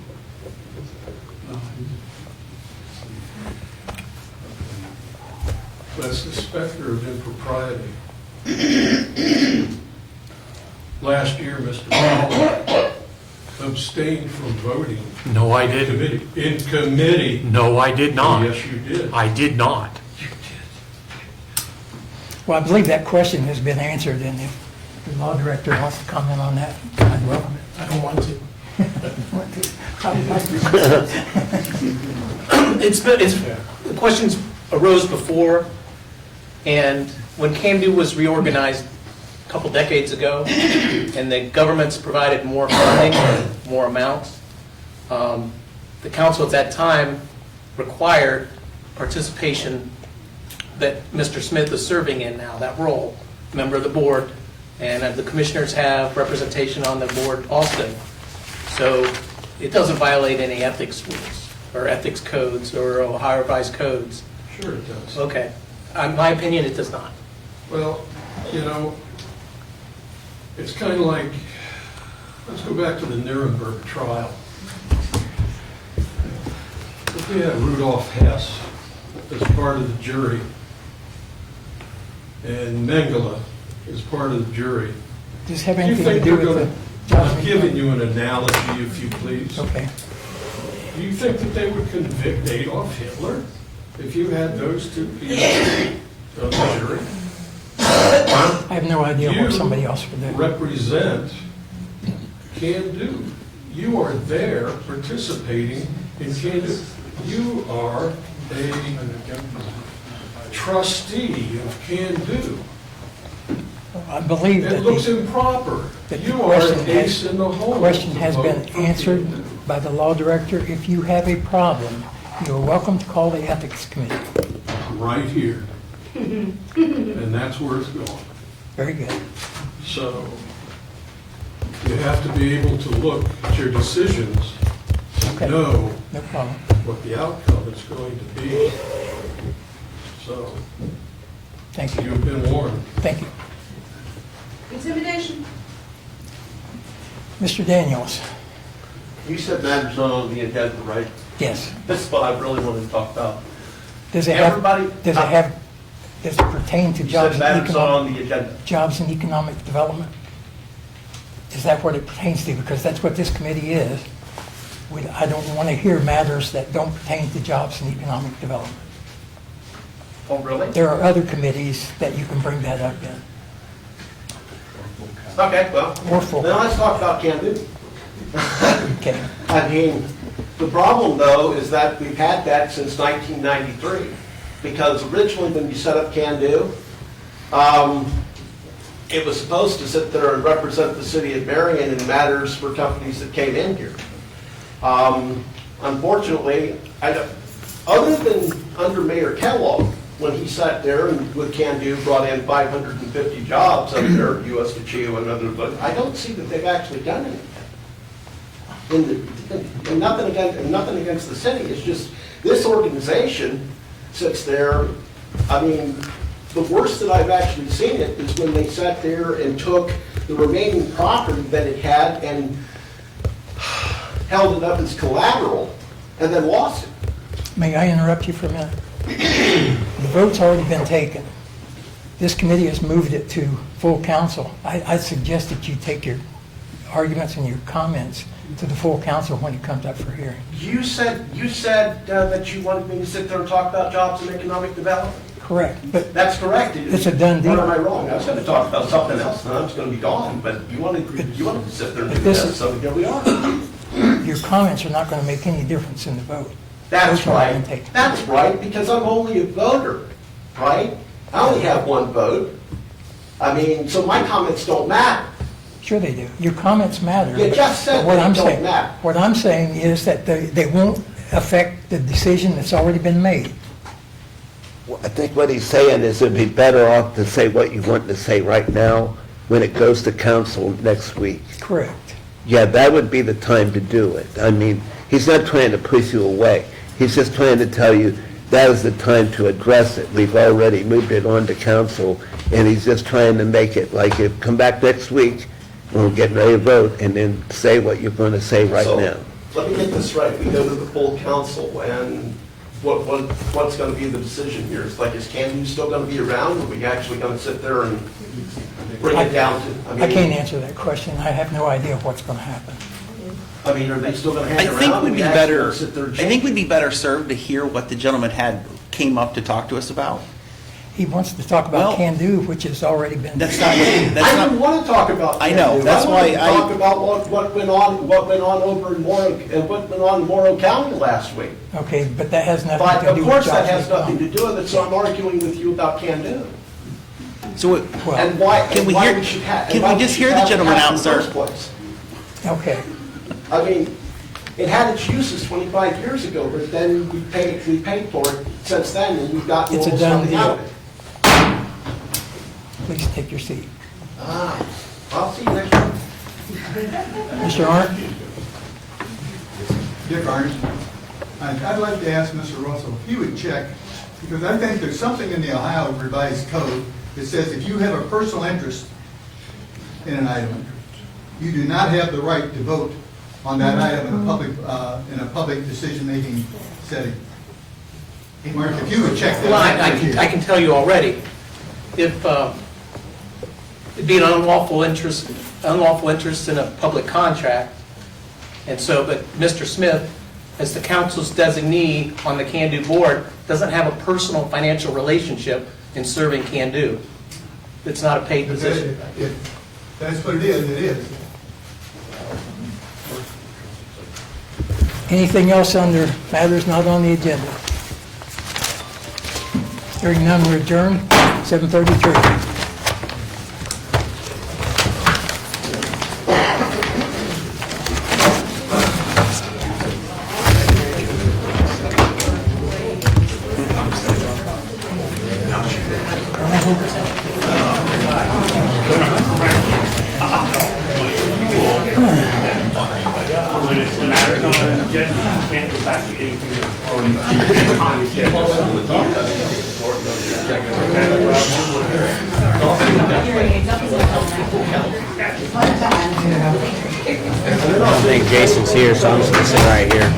That's the specter of impropriety. Last year, Mr. Powell abstained from voting No, I in didn't. committee. In committee. No, I did not. Yes, you did. I did not. Well, I believe that question has been answered, and if the law director wants to comment on that, I'd welcome it. I don't want to. The questions arose before, and when CAMDO was reorganized a couple decades ago, and the governments provided more funding, more amounts, the council at that time required participation that Mr. Smith is serving in now, that role, member of the board, and the commissioners have representation on the board also. So it doesn't violate any ethics rules or ethics codes or Ohio revised codes. Sure it does. Okay. In my opinion, it does not. Well, you know, it's kind of like, let's go back to the Nuremberg trial. If we had Rudolf Hess as part of the jury, and Mengele as part of the jury, Does this have do you anything to think do they're with going the to, jobs I'm and giving economic- you an analogy, if you please. Okay. Do you think that they would convict Adolf Hitler if you had those two people on the jury? I have no idea You what somebody else would do. represent Can Do. You are there participating in Can Do. You are a trustee of Can Do. I believe that It looks the improper. that the You are question an has- ace in the hole. question to has vote been for answered Can Do. by the law director. If you have a problem, you're welcome to call the ethics committee. Right here. And that's where it's going. Very good. So you have to be able to look at your decisions, Okay. know No problem. what the outcome is going to be. So Thank you. you've been warned. Thank you. Intimidation. Mr. Daniels? You said matters not on the agenda, right? Yes. This is what I really wanted to talk about. Does it have, Everybody- does it pertain to You jobs said and matters not on economic, the agenda. jobs and economic development? Is that what it pertains to? Because that's what this committee is. I don't want to hear matters that don't pertain to jobs and economic development. Oh, really? There are other committees that you can bring that up in. Okay, well, Or full. then let's talk about Can Do. Okay. I mean, the problem though is that we've had that since 1993. Because originally when you set up Can Do, it was supposed to sit there and represent the city of Marion in matters for companies that came in here. Unfortunately, other than under Mayor Kellogg, when he sat there and with Can-Do brought in 550 jobs up there at US Cachio and other, but I don't see that they've actually done anything. And nothing against the city, it's just, this organization sits there, I mean, the worst that I've actually seen it is when they sat there and took the remaining property that it had and held it up as collateral and then lost it. May I interrupt you for a minute? The vote's already been taken. This committee has moved it to full council. I suggest that you take your arguments and your comments to the full council when it comes up for hearing. You said that you wanted me to sit there and talk about jobs and economic development. Correct, but That's correct. it's a done deal. Or am I wrong? I was going to talk about something else, and I was going to be gone, but you wanted to sit there and do This this, is- so here we are. Your comments are not going to make any difference in the vote. That's Vote's already been right. taken. That's right, because I'm only a voter, right? I only have one vote. I mean, so my comments don't matter. Sure they do. Your comments matter. You but- just said but what they I'm don't saying- matter. What I'm saying is that they won't affect the decision that's already been made. Well, I think what he's saying is it'd be better off to say what you want to say right now when it goes to council next week. Correct. Yeah, that would be the time to do it. I mean, he's not trying to push you away. He's just trying to tell you that is the time to address it. We've already moved it on to council, and he's just trying to make it like, if come back next week, we'll get ready to vote, and then say what you're going to say right So, now. let me get this right. We go to the full council, and what's going to be the decision here? It's like, is Can-Do still going to be around, or are we actually going to sit there and bring it down to? I can't answer that question. I have no idea what's going to happen. I mean, are they still going to hang I around? think or we'd we be actually better, gonna sit there and I think change we'd be it? better served to hear what the gentleman came up to talk to us about. He wants to talk Well, about Can-Do, which has already been. That's not, I that's didn't not, want to talk about I know, Can-Do. that's I wanted why to I- talk about what went on over in Morrow, and what went on in Morrow County last week. Okay, but that has nothing But to of do with course, jobs that has and nothing to do with it, so I'm arguing with you about Can-Do. so Well, And why, Can we and why hear- we should have. can we just hear the gentleman out, sir? Okay. I mean, it had its uses 25 years ago, but then we paid for it since then, and we've gotten It's a almost done nothing out of deal. it. Please take your seat. I'll see you next week. Mr. Arndt? Dick Arndt. I'd like to ask Mr. Russell if he would check, because I think there's something in the Ohio Revised Code that says if you have a personal interest in an item, you do not have the right to vote on that item in a public decision-making setting. Mark, if you would check that. Well, I can tell you already, if it'd be an unlawful interest in a public contract, and so, but Mr. Smith, as the council's designee on the Can-Do board, doesn't have a personal financial relationship in serving Can-Do. It's not a paid position. If that's what it is, it is. Anything else under matters not on the agenda? Hearing none, we're adjourned, 7:33. I think Jason's here, so I'm just gonna sit right here.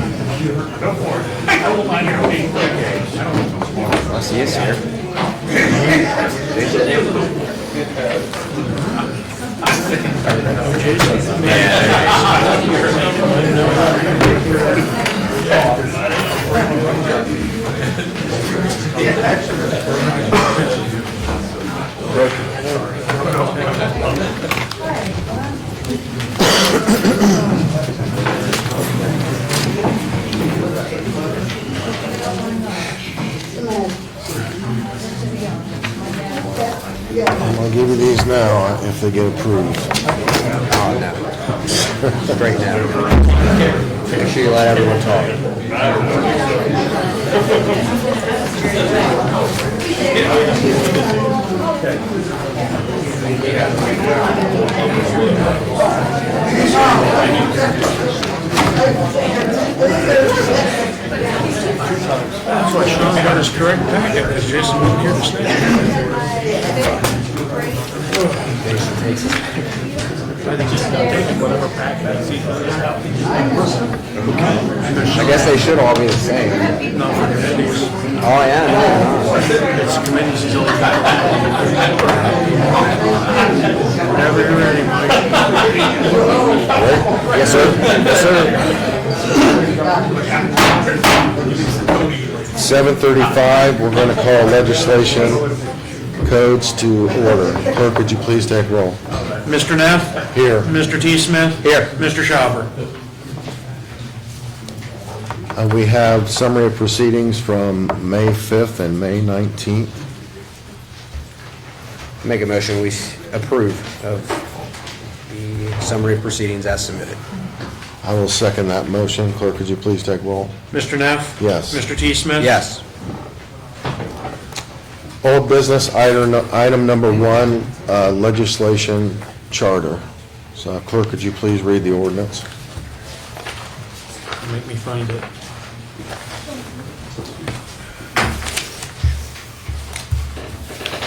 Unless he is here. I'm gonna give you these now if they get approved. Oh, no. Straight now. Make sure you let everyone talk. That's why Sean got his correct packet, because Jason wasn't here to stand. I guess they should all be the same. Oh, yeah, no. It's committees, he's only got. Whenever you're ready, Mike. Yes, sir. Yes, sir. 7:35, we're going to call legislation codes to order. Clerk, could you please take roll? Mr. Neff? Here. Mr. T. Smith? Here. Mr. Schauber? We have summary of proceedings from May 5th and May 19th. Make a motion, we approve of the summary of proceedings as submitted. I will second that motion. Clerk, could you please take roll? Mr. Neff? Yes. Mr. T. Smith? Yes. Old business, item number 1, legislation charter. So clerk, could you please read the ordinance? Make me find it.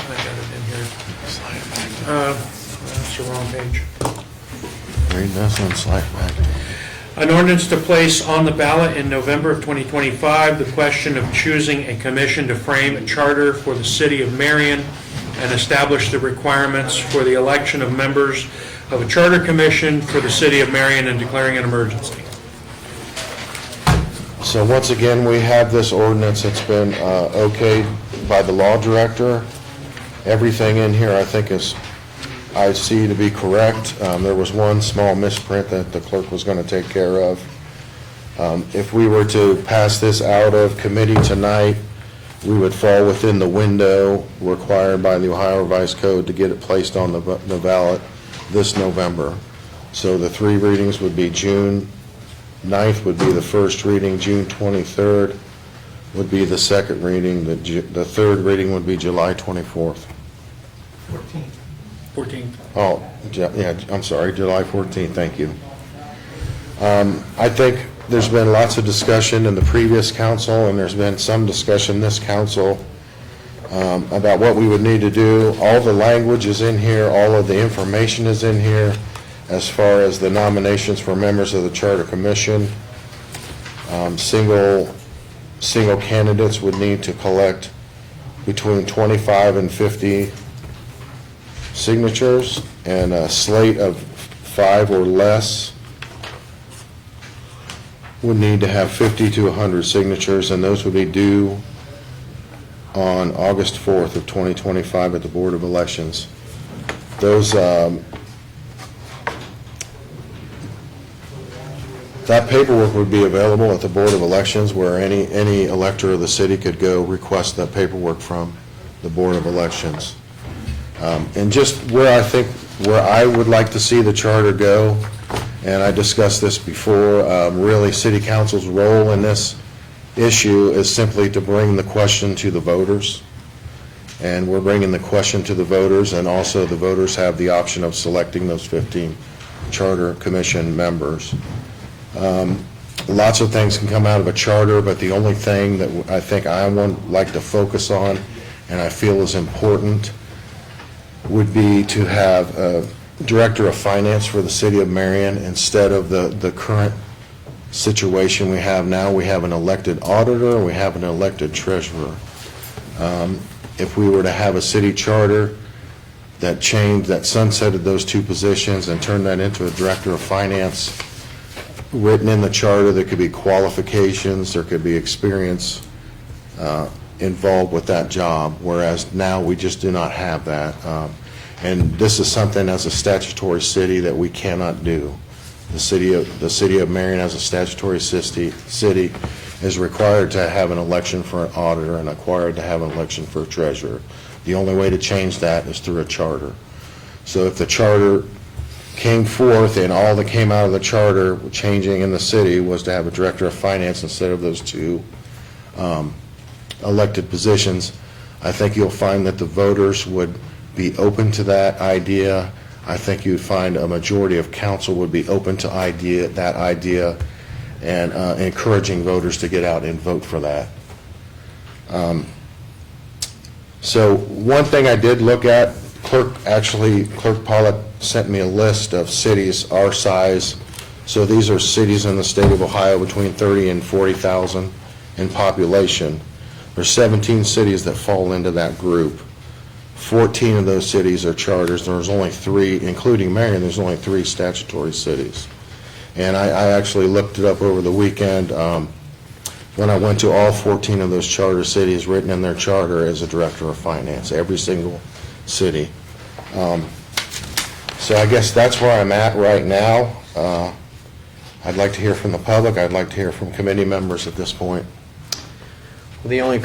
I got it in here. That's the wrong page. Read this and slide back. An ordinance to place on the ballot in November of 2025 the question of choosing a commission to frame a charter for the city of Marion and establish the requirements for the election of members of a charter commission for the city of Marion and declaring an emergency. So once again, we have this ordinance that's been okayed by the law director. Everything in here, I think, I see to be correct. There was one small misprint that the clerk was going to take care of. If we were to pass this out of committee tonight, we would fall within the window required by the Ohio Revised Code to get it placed on the ballot this November. So the 3 readings would be June 9th would be the first reading, June 23rd would be the second reading, the third reading would be July 24th. 14th. Oh, yeah, I'm sorry, July 14th, thank you. I think there's been lots of discussion in the previous council, and there's been some discussion in this council about what we would need to do. All the language is in here, all of the information is in here, as far as the nominations for members of the Charter Commission. Single candidates would need to collect between 25 and 50 signatures, and a slate of 5 or less would need to have 50 to 100 signatures, and those would be due on August 4th of 2025 at the Board of Elections. Those that paperwork would be available at the Board of Elections, where any elector of the city could go request that paperwork from the Board of Elections. And just where I would like to see the charter go, and I discussed this before, really City Council's role in this issue is simply to bring the question to the voters. And we're bringing the question to the voters, and also the voters have the option of selecting those 15 Charter Commission members. Lots of things can come out of a charter, but the only thing that I think I would like to focus on, and I feel is important, would be to have a director of finance for the city of Marion instead of the current situation we have now. We have an elected auditor, and we have an elected treasurer. If we were to have a city charter that sunsetted those 2 positions and turned that into a director of finance, written in the charter, there could be qualifications, there could be experience involved with that job, whereas now we just do not have that. And this is something as a statutory city that we cannot do. The city of Marion as a statutory city is required to have an election for an auditor and required to have an election for a treasurer. The only way to change that is through a charter. So if the charter came forth and all that came out of the charter changing in the city was to have a director of finance instead of those 2 elected positions, I think you'll find that the voters would be open to that idea. I think you'd find a majority of council would be open to that idea, and encouraging voters to get out and vote for that. So one thing I did look at, Clerk Pollock sent me a list of cities our size. So these are cities in the state of Ohio between 30 and 40,000 in population. There's 17 cities that fall into that group. 14 of those cities are charters. There's only 3, including Marion, there's only 3 statutory cities. And I actually looked it up over the weekend when I went to all 14 of those charter cities, written in their charter as a director of finance, every single city. So I guess that's where I'm at right now. I'd like to hear from the public. I'd like to hear from committee members at this point. Well, the only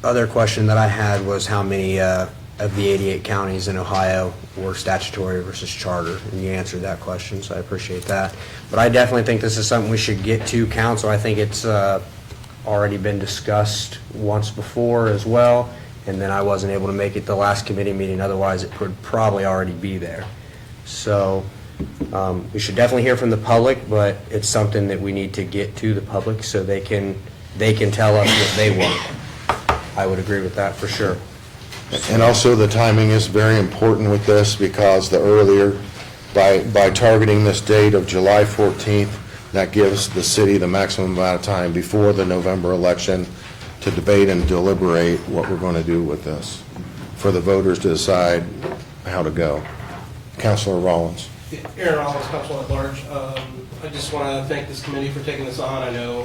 other question that I had was how many of the 88 counties in Ohio were statutory versus charter, and you answered that question, so I appreciate that. But I definitely think this is something we should get to council. I think it's already been discussed once before as well, and then I wasn't able to make it the last committee meeting, otherwise it would probably already be there. So we should definitely hear from the public, but it's something that we need to get to the public so they can tell us what they want. I would agree with that for sure. And also the timing is very important with this, because the earlier, by targeting this date of July 14th, that gives the city the maximum amount of time before the November election to debate and deliberate what we're going to do with this, for the voters to decide how to go. Councilor Rollins. Aaron Rollins, Council at Large. I just want to thank this committee for taking this on. I know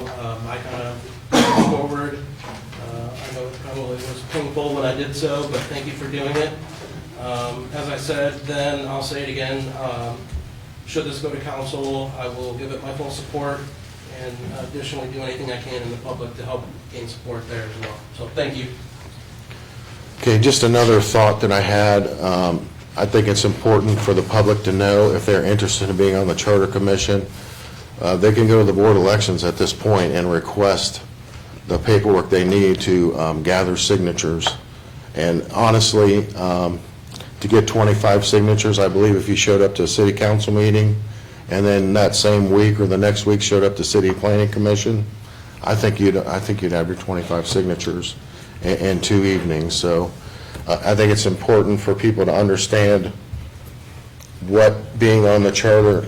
I kind of pushed forward. I know it probably was painful when I did so, but thank you for doing it. As I said then, I'll say it again. Should this go to council, I will give it my full support, and additionally do anything I can in the public to help gain support there as well. So thank you. Okay, just another thought that I had. I think it's important for the public to know, if they're interested in being on the Charter Commission, they can go to the Board of Elections at this point and request the paperwork they need to gather signatures. And honestly, to get 25 signatures, I believe if you showed up to a city council meeting and then that same week or the next week showed up to City Planning Commission, I think you'd have your 25 signatures in 2 evenings. So I think it's important for people to understand what being on the Charter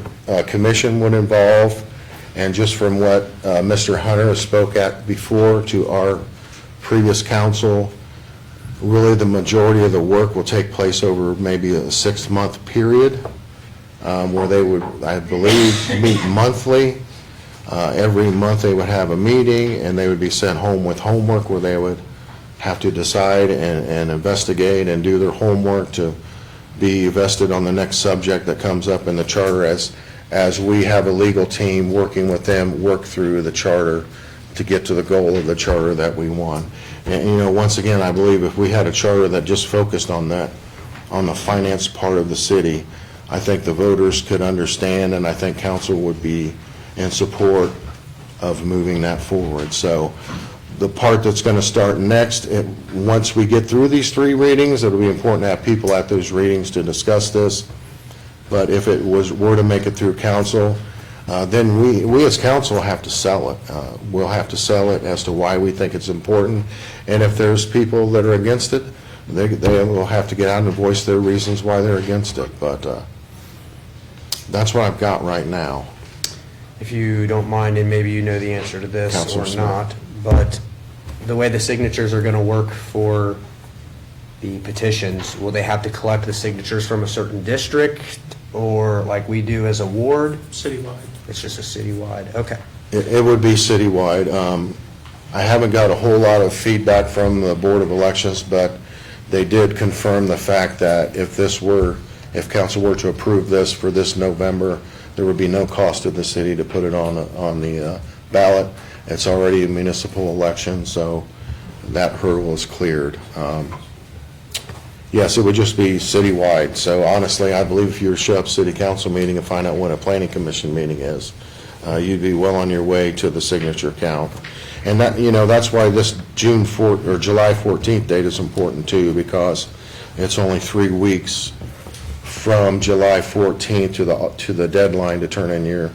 Commission would involve. And just from what Mr. Hunter spoke at before to our previous council, really the majority of the work will take place over maybe a 6-month period, where they would, I believe, meet monthly. Every month they would have a meeting, and they would be sent home with homework where they would have to decide and investigate and do their homework to be vested on the next subject that comes up in the charter, as we have a legal team working with them, work through the charter to get to the goal of the charter that we want. And, you know, once again, I believe if we had a charter that just focused on that, on the finance part of the city, I think the voters could understand, and I think council would be in support of moving that forward. So the part that's going to start next, once we get through these 3 readings, it'll be important to have people at those readings to discuss this. But if it were to make it through council, then we as council have to sell it. We'll have to sell it as to why we think it's important. And if there's people that are against it, they will have to get out and voice their reasons why they're against it. But that's what I've got right now. If you don't mind, and maybe you know the answer to this Councilor or Smith. not, but the way the signatures are going to work for the petitions, will they have to collect the signatures from a certain district, or like we do as a ward? Citywide. It's just a citywide, okay. It would be citywide. I haven't got a whole lot of feedback from the Board of Elections, but they did confirm the fact that if council were to approve this for this November, there would be no cost to the city to put it on the ballot. It's already a municipal election, so that hurdle is cleared. Yes, it would just be citywide. So honestly, I believe if you were to show up city council meeting and find out when a planning commission meeting is, you'd be well on your way to the signature count. And that, that's why this June 4th, or July 14th date is important too, because it's only 3 weeks from July 14th to the deadline to turn in your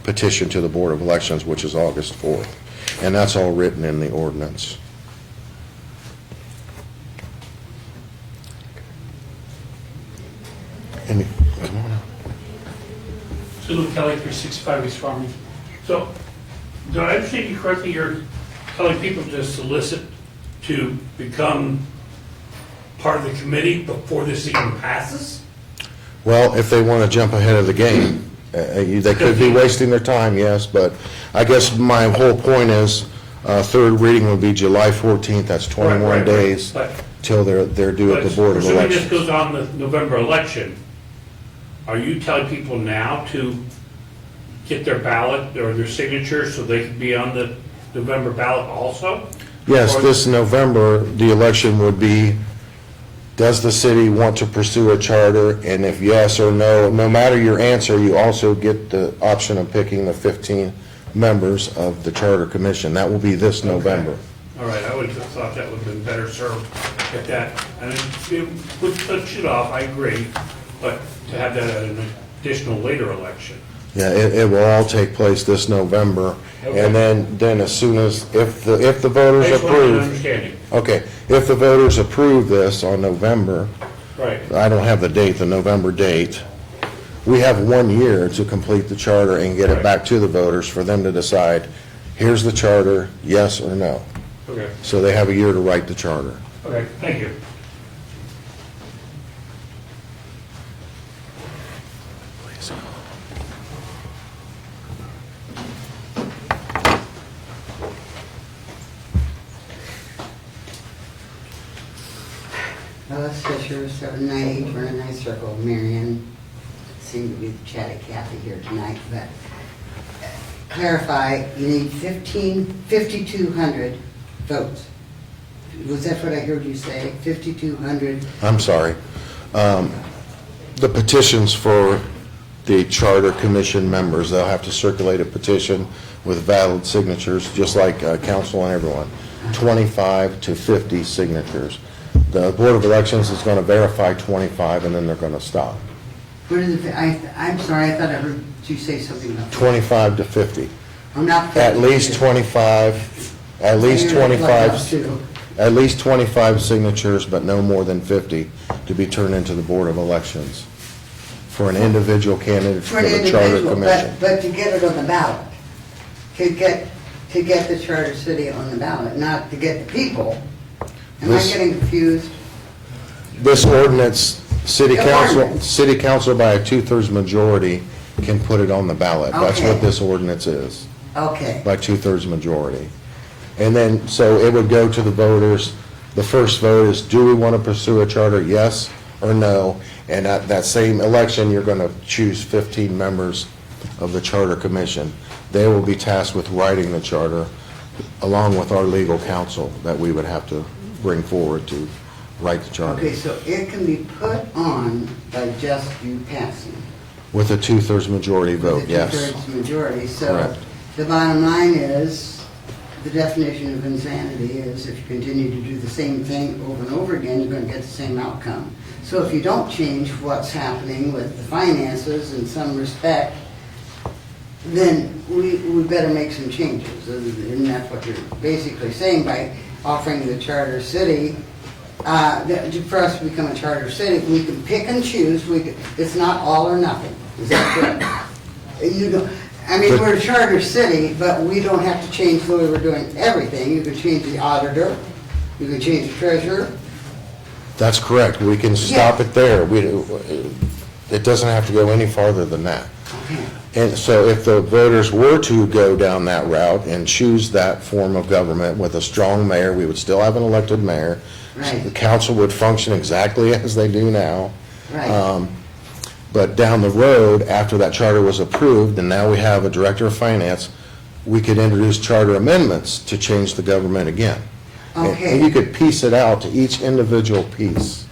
petition to the Board of Elections, which is August 4th. And that's all written in the ordinance. Come on up. Sue Kelly, 365 East Farming. So, do I understand you correctly, you're telling people to solicit to become part of the committee before this even passes? Well, if they want to jump ahead of the game, they could be wasting their time, yes, but I guess my whole point is, third reading would be July 14th, that's 21 Right. days But- till they're due at the Board of Assuming this Elections. goes on the November election, are you telling people now to get their ballot or their signature so they can be on the November ballot also? Yes, Or- this November, the election would be, does the city want to pursue a charter? And if yes or no, no matter your answer, you also get the option of picking the 15 members of the Charter Commission. That will be this November. All right, I would have thought that would have been better served at that. I mean, it would push it off, I agree, but to have that at an additional later election. Yeah, it will all take place this November. Okay. And then as soon as, if the I voters just wanted an approve, understanding. okay, if the voters approve this on November, Right. I don't have the date, the November date, we have 1 year to complete the charter and get it Right. back to the voters for them to decide, here's the charter, yes or no. Okay, So they have a year to write the charter. okay, thank you. Alice Fisher, 798 Vernon Circle, Marion. Seem to be the chatty Cathy here tonight, but clarify, you need 5,200 votes. Was that what I heard you say? 5,200? I'm sorry. The petitions for the Charter Commission members, they'll have to circulate a petition with valid signatures, just like council and everyone, 25 to 50 signatures. The Board of Elections is going to verify 25, and then they're going to stop. What is it? I'm sorry, I thought I heard you say something about 25 to 50. I'm not. At least 25, at least 25, at least 25 signatures, but no more than 50 to be turned into the Board of Elections for an individual candidate For for an the Charter individual, Commission. but to get it on the ballot, to get the Charter City on the ballot, not to get the people. Am I This- getting confused? This ordinance, City The Council, ordinance. City Council by a 2/3 majority can put it on the ballot. That's Okay. what this ordinance is, Okay, by 2/3 majority. And then, so it would go to the voters. The first vote is, do we want to pursue a charter, yes or no? And at that same election, you're going to choose 15 members of the Charter Commission. They will be tasked with writing the charter, along with our legal counsel that we would have to bring forward to write the charter. okay, so it can be put on by just you passing. With a 2/3 majority vote, With a yes. 2/3 majority, so Correct. the bottom line is, the definition of insanity is if you continue to do the same thing over and over again, you're gonna get the same outcome. So if you don't change what's happening with the finances in some respect, then we better make some changes. And that's what you're basically saying by offering the charter city. For us to become a charter city, we can pick and choose. It's not all or nothing. Is that correct? You don't, I mean, we're a charter city, but we don't have to change the way we're doing everything. You can change the auditor, you can change the treasurer. That's correct. We can stop it there. It doesn't have to go any farther than that. And so if the voters were to go down that route and choose that form of government with a strong mayor, we would still have an elected mayor. Right. The council would function exactly as they do now. Right. But down the road, after that charter was approved, and now we have a director of finance, we could introduce charter amendments to change the government again. Okay. And you could piece it out to each individual piece.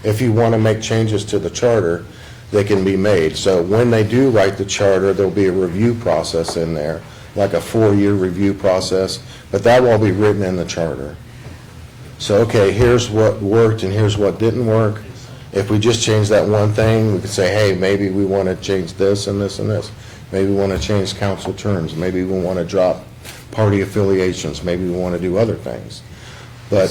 If you want to make changes to the charter, they can be made. So when they do write the charter, there'll be a review process in there like a 4-year review process, but that will be written in the charter. So, okay, here's what worked and here's what didn't work. If we just change that one thing, we could say, hey, maybe we want to change this and this and this. Maybe we want to change council terms. Maybe we want to drop party affiliations. Maybe we want to do other things. But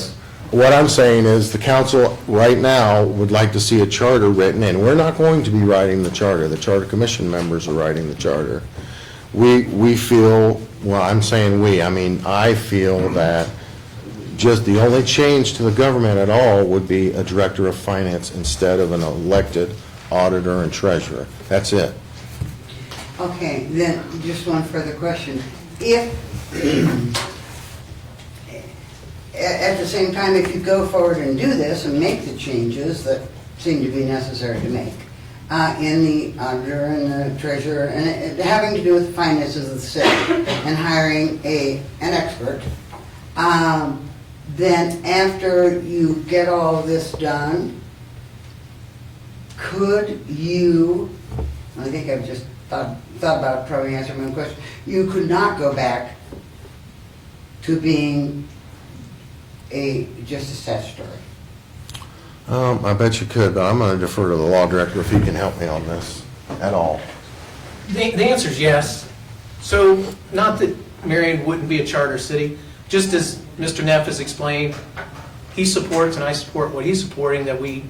what I'm saying is the council right now would like to see a charter written, and we're not going to be writing the charter. The charter commission members are writing the charter. We feel, well, I'm saying we, I mean, I feel that just the only change to the government at all would be a director of finance instead of an elected auditor and treasurer. That's it. Okay, then, just one further question. If, at the same time, if you go forward and do this and make the changes that seem to be necessary to make, in the auditor and the treasurer, and it having to do with the finances of the city, and hiring an expert, then after you get all of this done, could you, I think I've just thought about probably answering my question, you could not go back to being just a statutory? I bet you could, but I'm going to defer to the law director if he can help me on this at all. The answer is yes. So, not that Marion wouldn't be a charter city, just as Mr. Neff has explained, he supports, and I support what he's supporting, that we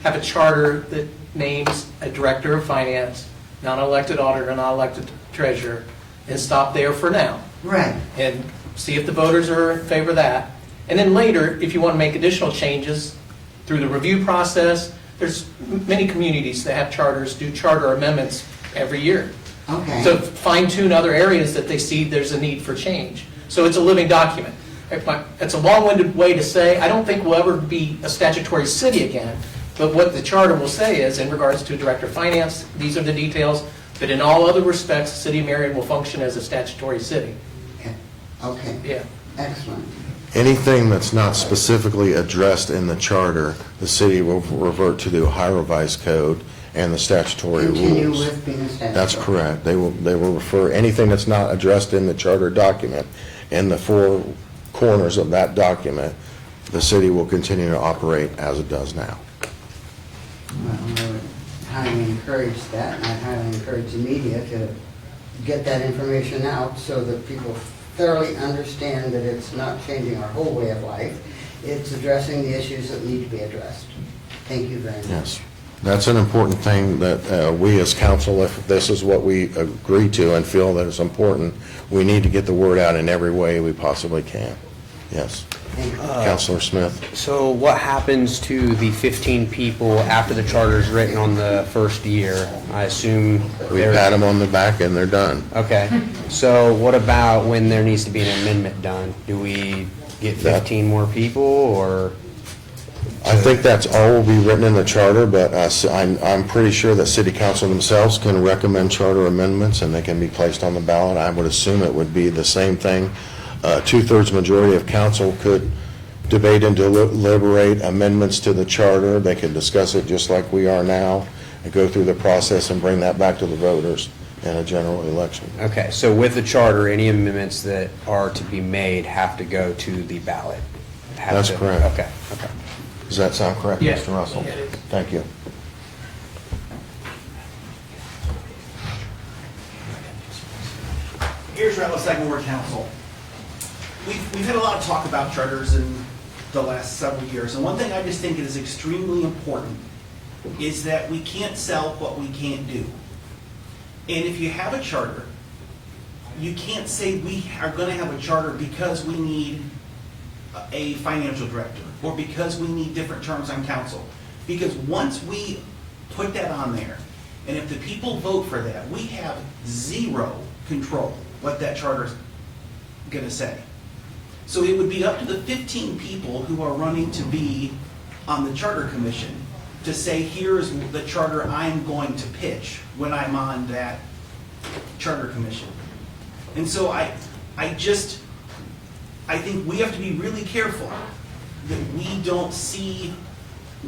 have a charter that names a director of finance, not an elected auditor, not an elected treasurer, and stop there for now. Right. And see if the voters are in favor of that. And then later, if you want to make additional changes through the review process, there's many communities that have charters, do charter amendments every year. Okay. To fine tune other areas that they see there's a need for change. So it's a living document. It's a long-winded way to say, I don't think we'll ever be a statutory city again, but what the charter will say is, in regards to director of finance, these are the details, but in all other respects, the city of Marion will function as a statutory city. Okay. Yeah. Excellent. Anything that's not specifically addressed in the charter, the city will revert to the Ohio Revised Code and the statutory rules. Continue with being a statutory. That's correct. They will refer, anything that's not addressed in the charter document, in the 4 corners of that document, the city will continue to operate as it does now. Well, I would highly encourage that, and I highly encourage the media to get that information out so that people thoroughly understand that it's not changing our whole way of life. It's addressing the issues that need to be addressed. Thank you very much. Yes. That's an important thing that we as council, if this is what we agree to and feel that is important, we need to get the word out in every way we possibly can. Yes. Councilor Smith. So what happens to the 15 people after the charter is written on the first year? I assume We pat them on the back and they're done. Okay. So what about when there needs to be an amendment done? Do we get 15 more people, or? I think that's all will be written in the charter, but I'm pretty sure that city council themselves can recommend charter amendments and they can be placed on the ballot. I would assume it would be the same thing. 2/3 majority of council could debate and deliberate amendments to the charter. They could discuss it just like we are now and go through the process and bring that back to the voters in a general election. Okay, so with the charter, any amendments that are to be made have to go to the ballot? That's correct. Okay. Does that sound correct, Yeah. Mr. Russell? Yeah, it is. Thank you. Here's Rattle Second Ward Council. We've had a lot of talk about charters in the last several years, and one thing I just think is extremely important is that we can't sell what we can't do. And if you have a charter, you can't say we are going to have a charter because we need a financial director or because we need different terms on council. Because once we put that on there, and if the people vote for that, we have zero control what that charter is going to say. So it would be up to the 15 people who are running to be on the charter commission to say, here's the charter I'm going to pitch when I'm on that charter commission. And so I think we have to be really careful that we don't see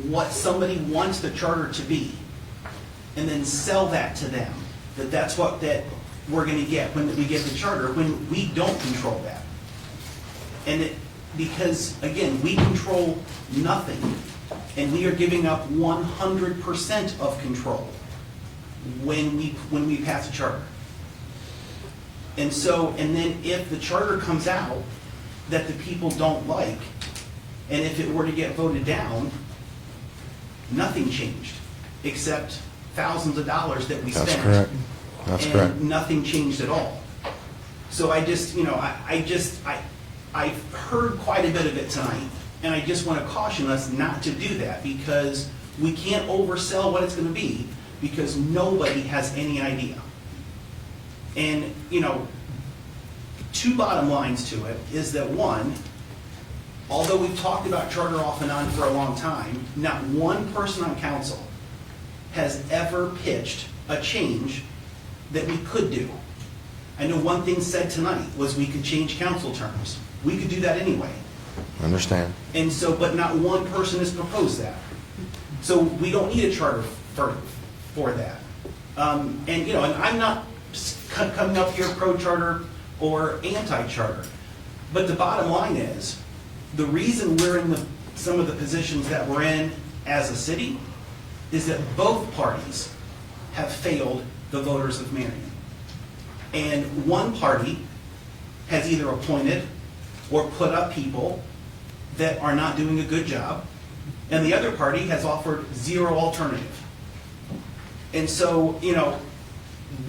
what somebody wants the charter to be and then sell that to them, that's what we're gonna get when we get the charter, when we don't control that. Because, again, we control nothing, and we are giving up 100% of control when we pass a charter. And then if the charter comes out that the people don't like, and if it were to get voted down, nothing changed, except thousands of dollars that we spent. That's correct. That's correct. And nothing changed at all. So I just, I've heard quite a bit of it tonight, and I just want to caution us not to do that, because we can't oversell what it's going to be, because nobody has any idea. And, two bottom lines to it is that, one, although we've talked about charter off and on for a long time, not one person on council has ever pitched a change that we could do. I know one thing said tonight was we could change council terms. We could do that anyway. Understand? And so, but not one person has proposed that. So we don't need a charter for that. And I'm not coming up here pro-charter or anti-charter. But the bottom line is, the reason we're in some of the positions that we're in as a city is that both parties have failed the voters of Marion. And one party has either appointed or put up people that are not doing a good job, and the other party has offered zero alternative. And so,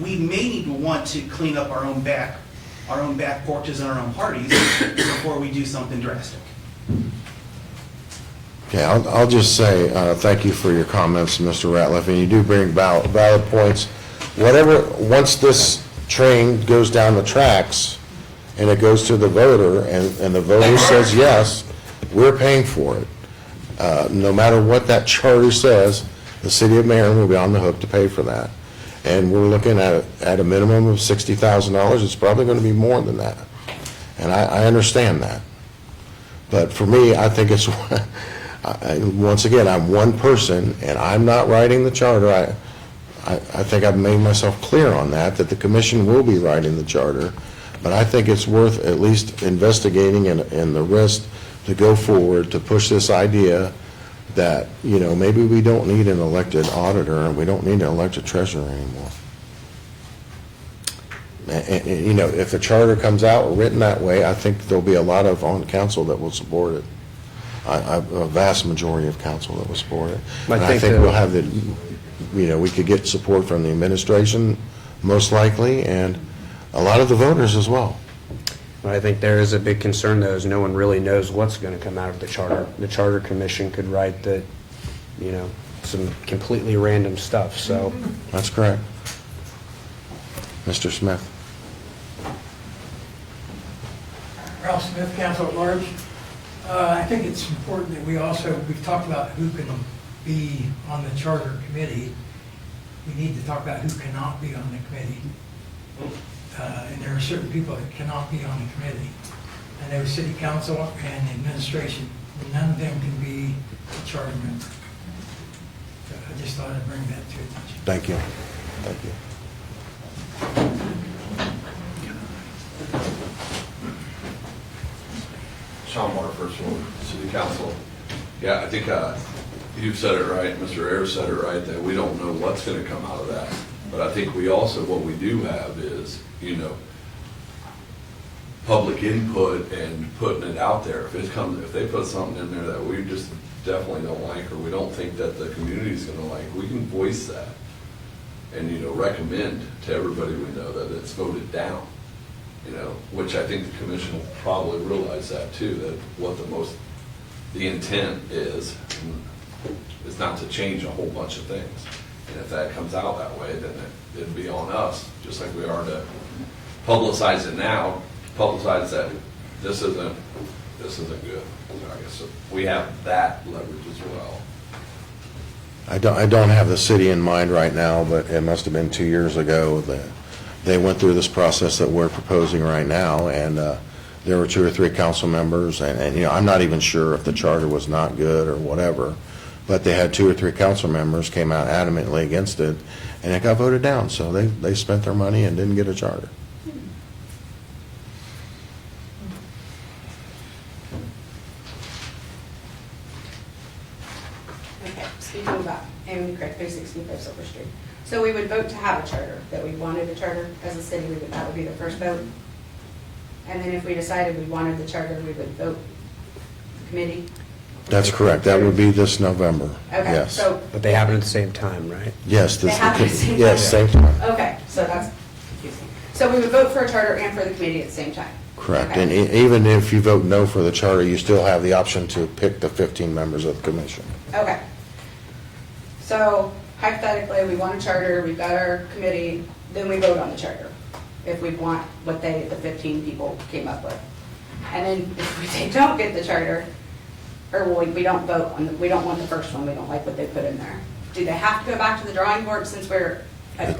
we may need to want to clean up our own back porches and our own parties before we do something drastic. Okay, I'll just say, thank you for your comments, Mr. Ratliff, and you do bring valid points. Once this train goes down the tracks and it goes to the voter, and the voter says yes, we're paying for it. No matter what that charter says, the city of Marion will be on the hook to pay for that. And we're looking at a minimum of $60,000. It's probably going to be more than that. And I understand that. But for me, I think it's, once again, I'm one person, and I'm not writing the charter. I think I've made myself clear on that the commission will be writing the charter. But I think it's worth at least investigating and the risk to go forward to push this idea that, maybe we don't need an elected auditor and we don't need an elected treasurer anymore. And, if the charter comes out written that way, I think there'll be a lot on council that will support it. A vast majority of council that will support it. And I think we'll have we could get support from the administration, most likely, and a lot of the voters as well. I think there is a big concern, though, is no one really knows what's going to come out of the charter. The Charter Commission could write that, some completely random stuff, so. That's correct. Mr. Smith. Ralph Smith, Council at Large. I think it's important that we've talked about who can be on the Charter Committee. We need to talk about who cannot be on the committee. And there are certain people that cannot be on the committee. And there was city council and administration. None of them can be a charter member. So I just thought I'd bring that to attention. Thank you. Thank you. Sean Moore, First Ward, City Council. Yeah, I think you've said it right, Mr. Ayers said it right, that we don't know what's going to come out of that. But I think what we do have is, public input and putting it out there. If they put something in there that we just definitely don't like, or we don't think that the community is going to like, we can voice that and, recommend to everybody we know that it's voted down, which I think the commission will probably realize that too, that what the intent is not to change a whole bunch of things. And if that comes out that way, then it'd be on us, just like we are to publicize it now, publicize that this isn't good. So I guess we have that leverage as well. I don't have the city in mind right now, but it must have been 2 years ago that they went through this process that we're proposing right now, and there were 2 or 3 council members, and I'm not even sure if the charter was not good or whatever, but they had 2 or 3 council members came out adamantly against it, and it got voted down, so they spent their money and didn't get a charter. Okay, speaking about Amy Creek, 365 Silver Street. So we would vote to have a charter, that we wanted a charter as a city, that would be the first vote. And then if we decided we wanted the charter, we would vote the committee. That's correct, that would be this November, Okay, yes. so, But they happen at the same time, right? Yes, They happen at the same yes, time? same time, okay, so that's confusing. So we would vote for a charter and for the committee at the same time? correct. Okay. And even if you vote no for the charter, you still have the option to pick the 15 members of the commission. Okay. So hypothetically, we want a charter, we've got our committee, then we vote on the charter, if we want what the 15 people came up with. And then if they don't get the charter, or we don't vote on, we don't want the first one, we don't like what they put in there. Do they have to go back to the drawing board since we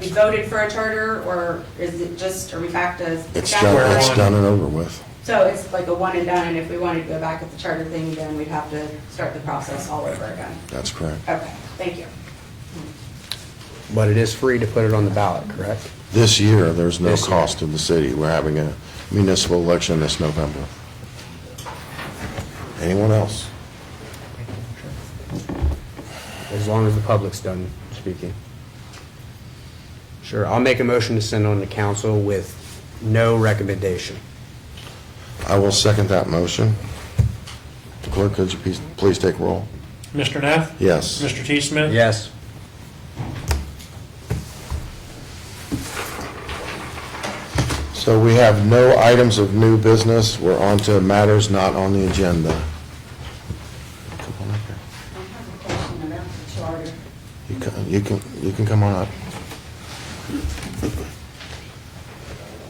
voted for a charter, or is it just, are we back to? It's done and over with. So it's like a one and done, and if we wanted to go back at the charter thing, then we'd have to start the process all over again. That's correct. Okay, thank you. But it is free to put it on the ballot, correct? This year, there's no This year. cost to the city. We're having a municipal election this November. Anyone else? As long as the public's done speaking. Sure, I'll make a motion to send on to council with no recommendation. I will second that motion. Clerk, could you please take roll? Mr. Neff? Yes. Mr. T. Smith? Yes. So we have no items of new business. We're on to matters not on the agenda. Come on up here. I have a question about the charter. You can come on up.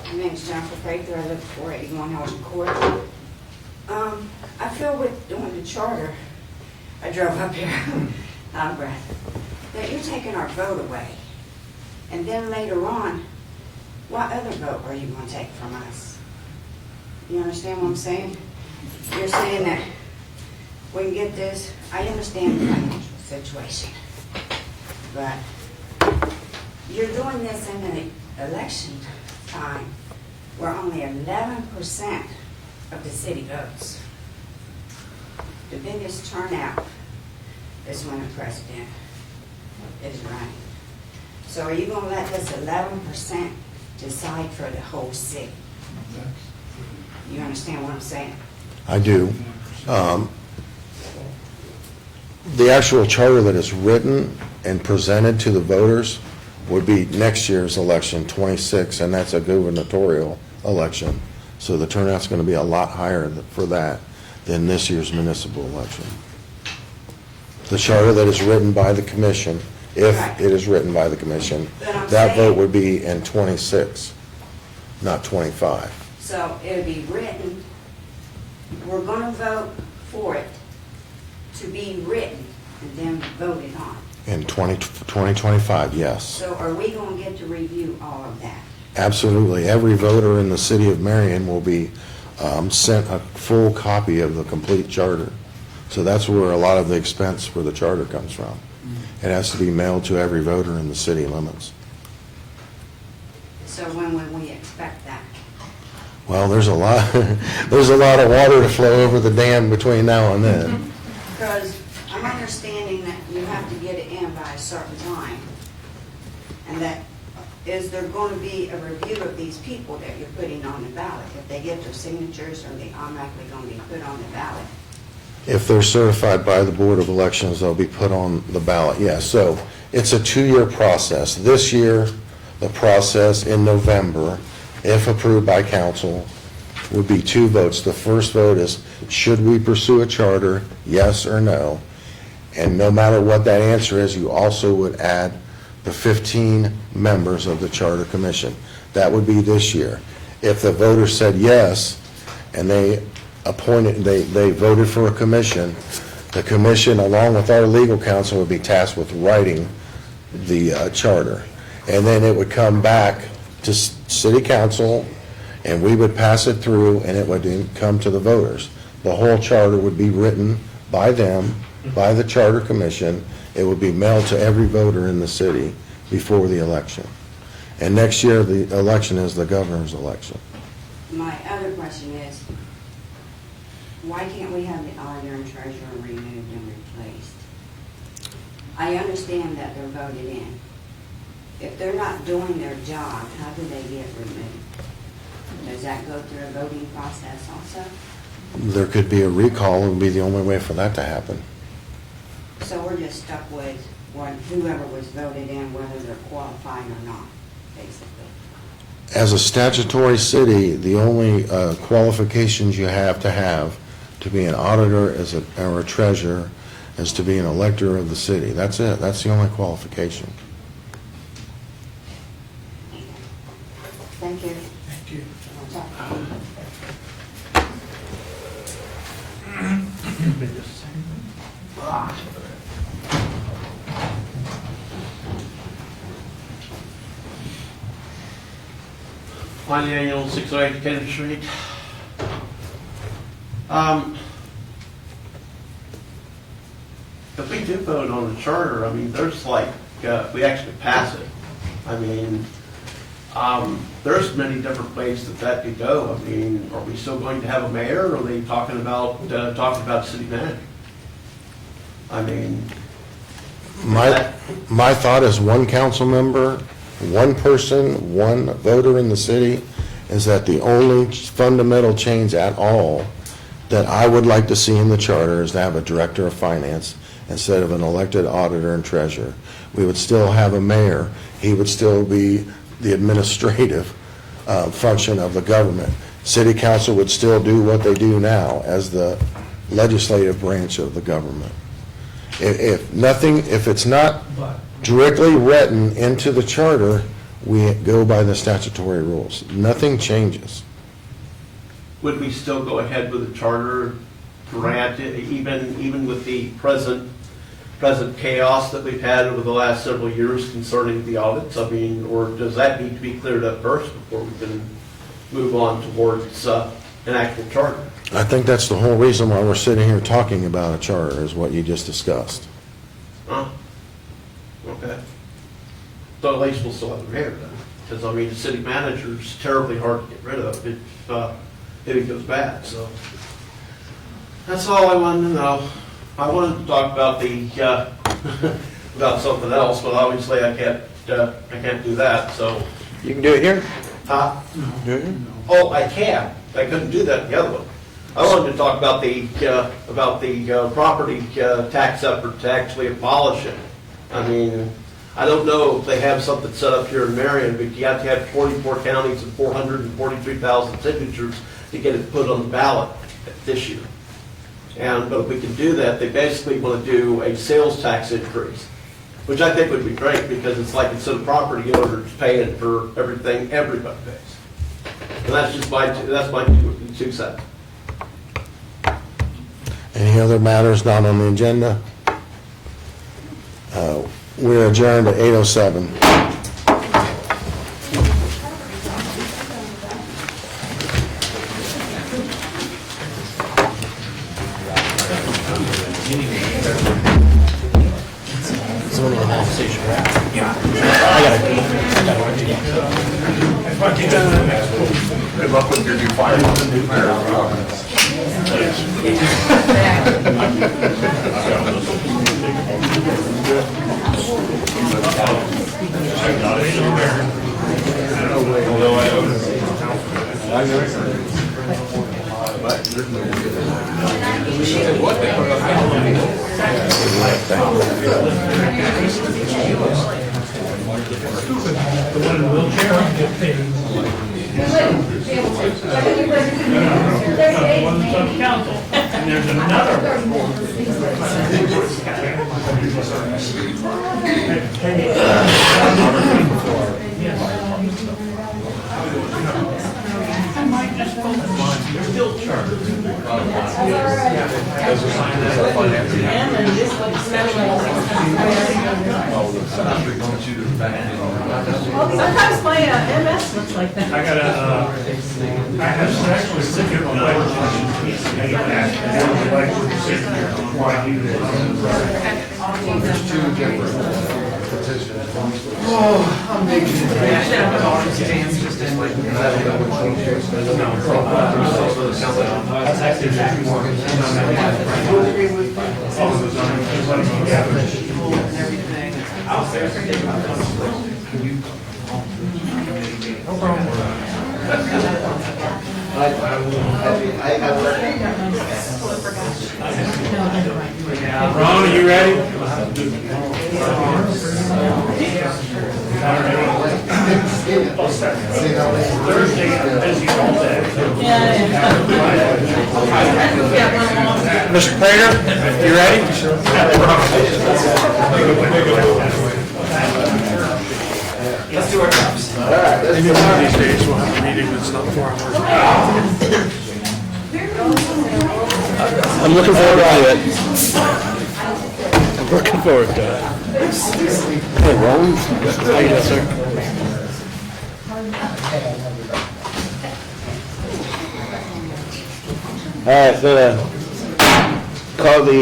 My name's Jennifer Prather, I live at 481 Elgin Court. I feel with doing the charter, I drove up here, out of breath, that you're taking our vote away. And then later on, what other vote are you going to take from us? You understand what I'm saying? You're saying that we can get this, I understand the financial situation, but you're doing this in an election time where only 11% of the city votes. The biggest turnout is when the president is running. So are you gonna let this 11% decide for the whole city? You understand what I'm saying? I do. The actual charter that is written and presented to the voters would be next year's election, 26, and that's a gubernatorial election. So the turnout's going to be a lot higher for that than this year's municipal election. The charter that is written by the commission, if Right. it is written by the commission, But I'm that vote saying- would be in 26, not 25. So it'll be written, we're gonna vote for it to be written and then voted on. In 2025, yes. So are we gonna get to review all of that? Absolutely. Every voter in the city of Marion will be sent a full copy of the complete charter. So that's where a lot of the expense for the charter comes from. It has to be mailed to every voter in the city limits. So when would we expect that? Well, there's a lot, there's a lot of water to flow over the dam between now and then. Because I'm understanding that you have to get it in by a certain time. And that, is there going to be a review of these people that you're putting on the ballot? If they get their signatures, are they automatically going to be put on the ballot? If they're certified by the Board of Elections, they'll be put on the ballot, yes. So it's a 2-year process. This year, the process in November, if approved by council, would be 2 votes. The first vote is, should we pursue a charter, yes or no? And no matter what that answer is, you also would add the 15 members of the Charter Commission. That would be this year. If the voters said yes, and they voted for a commission, the commission, along with our legal counsel, would be tasked with writing the charter. And then it would come back to city council, and we would pass it through, and it would then come to the voters. The whole charter would be written by them by the Charter Commission. It would be mailed to every voter in the city before the election. And next year, the election is the governor's election. My other question is, why can't we have the auditor and treasurer removed and replaced? I understand that they're voted in. If they're not doing their job, how do they get removed? Does that go through a voting process also? There could be a recall, it would be the only way for that to happen. So we're just stuck with whoever was voted in, whether they're qualified or not, basically. As a statutory city, the only qualifications you have to be an auditor or a treasurer is to be an elector of the city. That's it. That's the only qualification. Thank you. Thank you. Mine Daniel, 608 Kennedy Street. If we do vote on the charter, I mean, there's like, we actually pass it. I mean, there's many different ways that could go. I mean, are we still going to have a mayor, or are they talking about city manager? I mean, My thought as one council member, one person, one voter in the city, is that the only fundamental change at all that I would like to see in the charter is to have a director of finance instead of an elected auditor and treasurer. We would still have a mayor. He would still be the administrative function of the government. City council would still do what they do now as the legislative branch of the government. If it's not directly written into the charter, we go by the statutory rules. Nothing changes. would we still go ahead with the charter grant, even with the present chaos that we've had over the last several years concerning the audits? I mean, or does that need to be cleared up first before we can move on towards an actual charter? I think that's the whole reason why we're sitting here talking about a charter, is what you just discussed. Huh? Okay. So at least we'll still have the mayor then, because I mean, the city manager's terribly hard to get rid of if it goes bad, so. That's all I wanted to know. I wanted to talk about about something else, but obviously I can't do that, so. You can do it here. Huh? Oh, I can. I couldn't do that in the other one. I wanted to talk about the property tax effort to actually abolish it. I mean, I don't know if they have something set up here in Marion, but you have to have 44 counties and 443,000 signatures to get it put on the ballot this year. But if we can do that, they basically want to do a sales tax increase, which I think would be great, because it's like instead of property owners paying for everything, everybody pays. And that's just my 2 cents. Any other matters not on the agenda? We're adjourned at 8:07. Good luck with your new fire. The one in the wheelchair, get paid. The one that's on council. And there's another I might just focus on your still charter. And then this looks Sometimes my MS looks like that. I have some actually specific questions. Why do this? There's two different petitions. I'm making just in like. Ron, are you ready? Thursday, I'm busy all day. Mr. Prater, you ready? Let's do our jobs. Maybe one of these days we'll have a meeting that's not 4 hours. I'm looking forward to it. I'm looking forward to it. Hey, Rollins. How you doing, sir? All right, so call the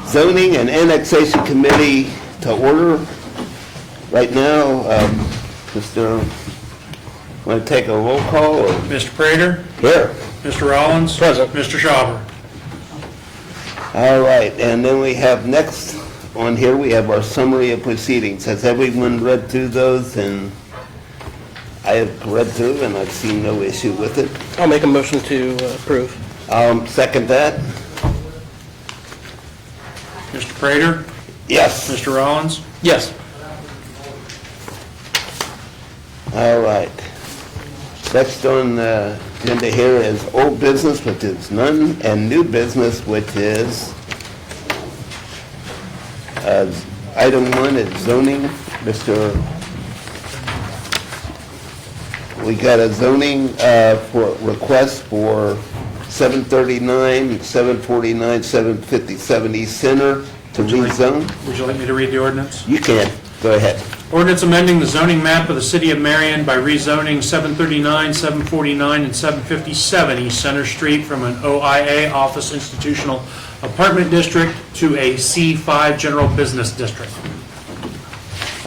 Zoning and Annexation Committee to order. Right now, Mr. Want to take a roll call? Or? Mr. Prater? Here. Mr. Rollins? Present. Mr. Schauber? All right, and then we have next on here, we have our summary of proceedings. Has everyone read through those? And I have read through and I've seen no issue with it. I'll make a motion to approve. Second that. Mr. Prater? Yes. Mr. Rollins? Yes. All right. Next on the agenda here is old business, which is none, and new business, which is item 1 is zoning. We got a zoning for request for 739, 749, 757 East Center to rezone. Would you like me to read the ordinance? You can. Go ahead. Ordinance amending the zoning map of the city of Marion by rezoning 739, 749, and 757 East Center Street from an OIA Office Institutional Apartment District to a C5 General Business District.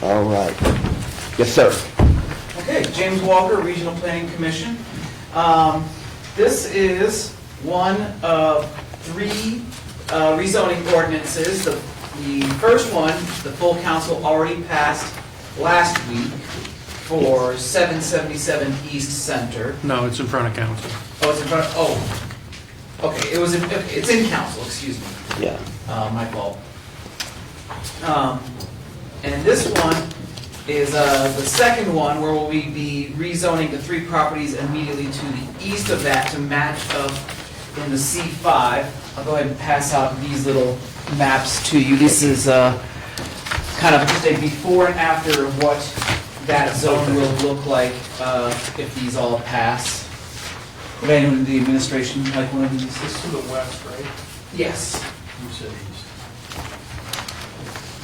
All right. Yes, sir. Okay, James Walker, Regional Planning Commission. This is one of 3 rezoning ordinances. The first one, the full council already passed last week for 777 East Center. No, it's in front of council. Oh, it's in front of, okay, it's in council, excuse me. Yeah. My fault. And this one is the second one where we'll be rezoning the 3 properties immediately to the east of that to match up in the C5. I'll go ahead and pass out these little maps to you. This is kind of just a before and after of what that zone will look like if these all pass. Would anyone in the administration like one of these? This is to the west, right? Yes. You said east.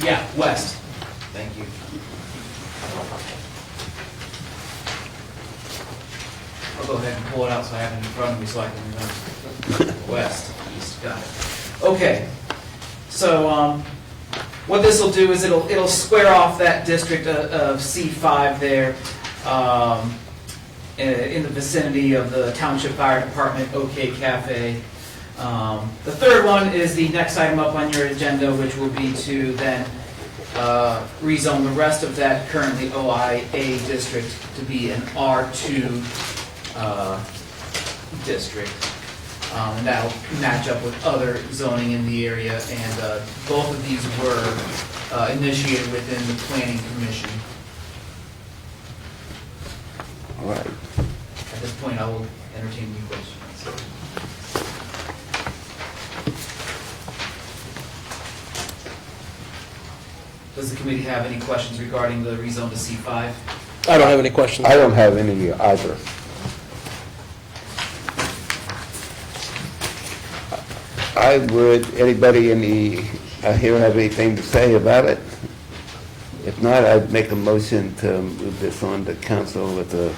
Yeah, west. Thank you. I'll go ahead and pull it out so I have it in front of me so I can remember. West, east, got it. Okay, so what this will do is it'll square off that district of C5 there in the vicinity of the Township Fire Department OK Cafe. The third one is the next item up on your agenda, which will be to then rezone the rest of that currently OIA district to be an R2 district. And that'll match up with other zoning in the area, and both of these were initiated within the Planning Commission. All right. At this point, I will entertain any questions. Does the committee have any questions regarding the rezone to C5? I don't have any questions. I don't have any either. Anybody in the here have anything to say about it? If not, I'd make a motion to move this on to council with the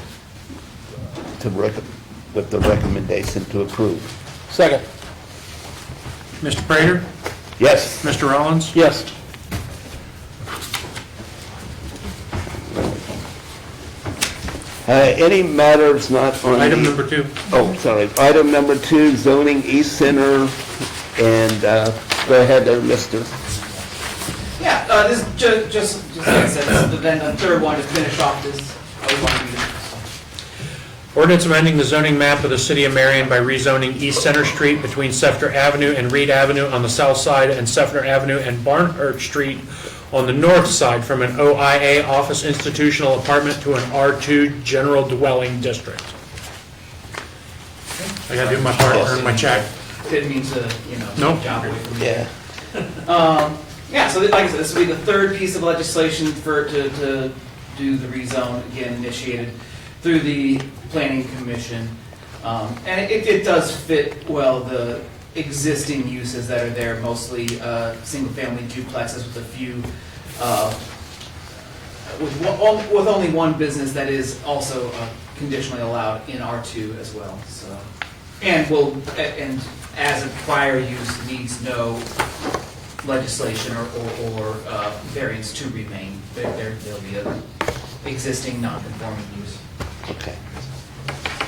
recommendation to approve. Second. Mr. Prater? Yes. Mr. Rollins? Yes. Any matters not on... Item number 2. Oh, sorry. Item number 2, zoning East Center, and go ahead there, mister. Yeah, this is just like I said, then the third one to finish off this. We want to do this. Ordinance amending the zoning map of the city of Marion by rezoning East Center Street between Sefter Avenue and Reed Avenue on the south side and Sefter Avenue and Barnhart Street on the north side from an OIA office institutional apartment to an R2 general dwelling district. I gotta do my part, earn my check. Didn't mean to, Nope. jump away from you. Yeah. Yeah, so like I said, this will be the third piece of legislation to do the rezone, again, initiated through the planning commission. And it does fit well the existing uses that are there, mostly single-family duplexes with a few, with only one business that is also conditionally allowed in R2 as well, so. And as a prior use needs no legislation or variance to remain. There'll be an existing non-conforming use. Okay.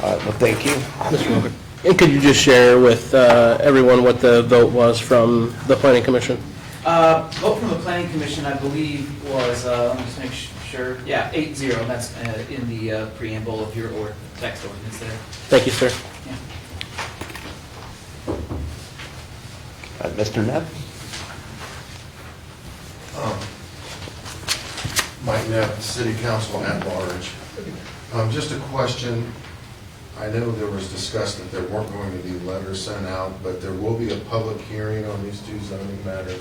All right, well, thank you. Mr. Wilker. And could you just share with everyone what the vote was from the planning commission? Vote from the planning commission, I believe, was, let me just make sure, yeah, 8-0, and that's in the preamble of your text ordinance there. Thank you, sir. Yeah. Mr. Knapp? Mike Knapp, City Council at large. Just a question. I know there was discussed that there weren't going to be letters sent out, but there will be a public hearing on these two zoning matters,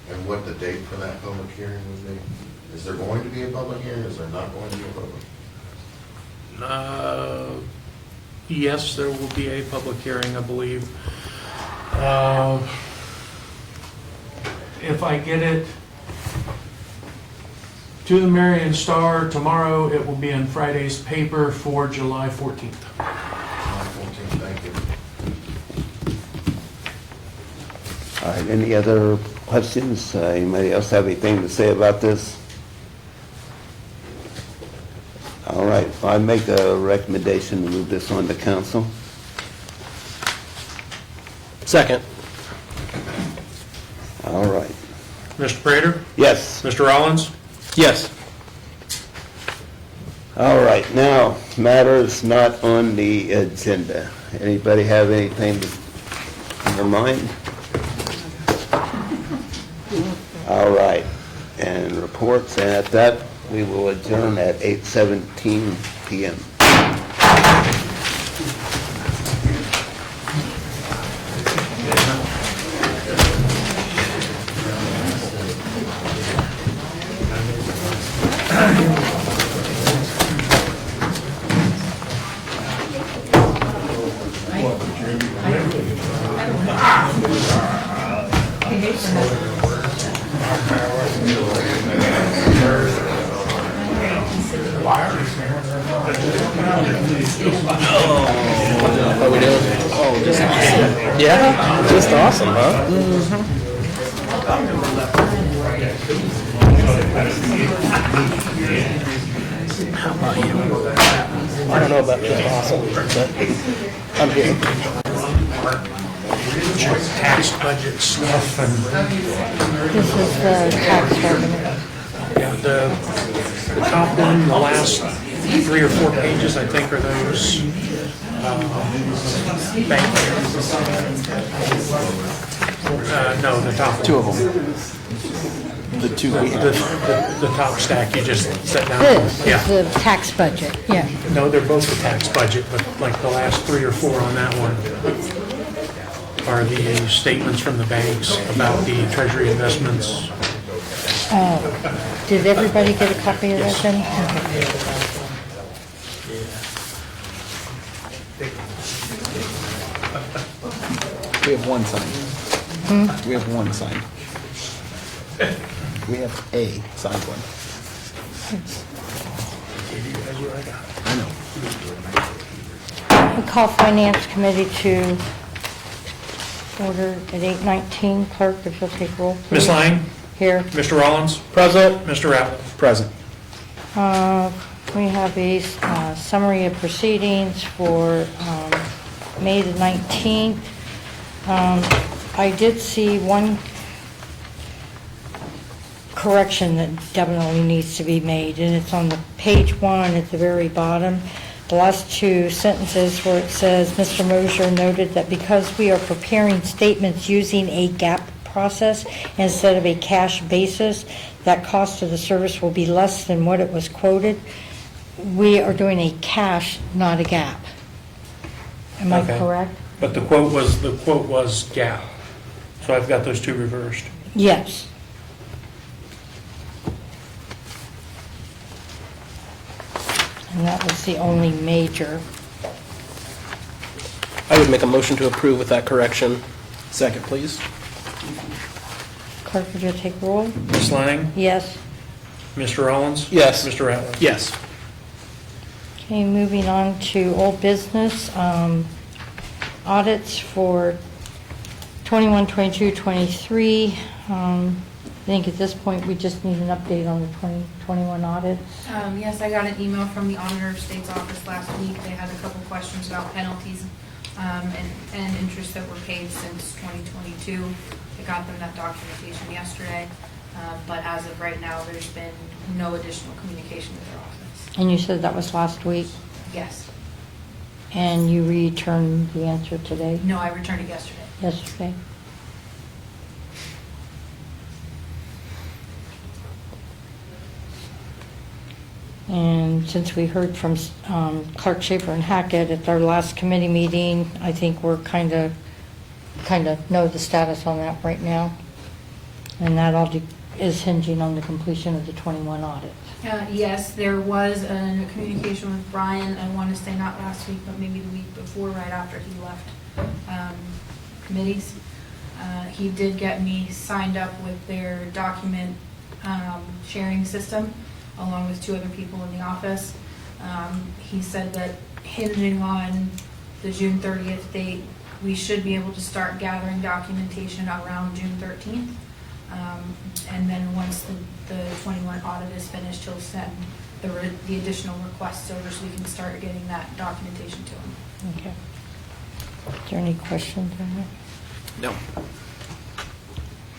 and what the date for that public hearing would be. Is there going to be a public hearing? Is there not going to be a public? Yes, there will be a public hearing, I believe. If I get it to the Marion Star tomorrow, it will be in Friday's paper for July 14th. July 14th, thank you. All right, any other questions? Anybody else have anything to say about this? All right, I make a recommendation to move this on to council. Second. All right. Mr. Prater? Yes. Mr. Rollins? Yes. All right, now, matters not on the agenda. Anybody have anything in their mind? All right, and reports, and at that, we will adjourn at 8:17 p.m. How we doing? Oh, just awesome. Yeah, just awesome, huh? How about you? I don't know about just awesome, but I'm here. Tax budget stuff and... This is the tax revenue. Yeah, the top one, the last 3 or 4 pages, I think, are those bank. No, the top. 2 of them. The 2 that we have. The top stack you just set down. This Yeah. is the tax budget, yeah. No, they're both the tax budget, but like the last 3 or 4 on that one are the statements from the banks about the treasury investments. Oh, did everybody get a copy of that then? We have one signed. We have one signed. We have a signed one. I know. We call Finance Committee to order at 8:19. Clerk, if you'll take roll, please. Ms. Lang? Here. Mr. Rollins? Present. Mr. Rattler? Present. We have a summary of proceedings for May the 19th. I did see one correction that definitely needs to be made, and it's on the page 1 at the very bottom. The last two sentences where it says, Mr. Mosher noted that because we are preparing statements using a GAAP process instead of a cash basis, that cost of the service will be less than what it was quoted. We are doing a cash, not a GAAP. Am I Okay. correct? But the quote was GAAP. So I've got those two reversed. Yes. And that was the only major. I would make a motion to approve with that correction. Second, please. Clerk, would you take roll? Ms. Lang? Yes. Mr. Rollins? Yes. Mr. Rattler? Yes. Okay, moving on to old business, audits for 21, 22, 23. I think at this point, we just need an update on the 2021 audits. Yes, I got an email from the Auditor of State's office last week. They had a couple questions about penalties and interest that were paid since 2022. I got them that documentation yesterday, but as of right now, there's been no additional communication with their office. And you said that was last week, Yes. and you returned the answer today? No, I returned it yesterday. Yesterday. And since we heard from Clark, Schaefer, and Hackett at our last committee meeting, I think we're kind of know the status on that right now. And that all is hinging on the completion of the 21 audits. Yes, there was a communication with Brian, I want to say not last week, but maybe the week before, right after he left committees. He did get me signed up with their document sharing system, along with 2 other people in the office. He said that hinging on the June 30th date, we should be able to start gathering documentation around June 13th. And then once the 21 audit is finished, he'll send the additional requests over so we can start getting that documentation to him. Okay. Is there any questions on that? No.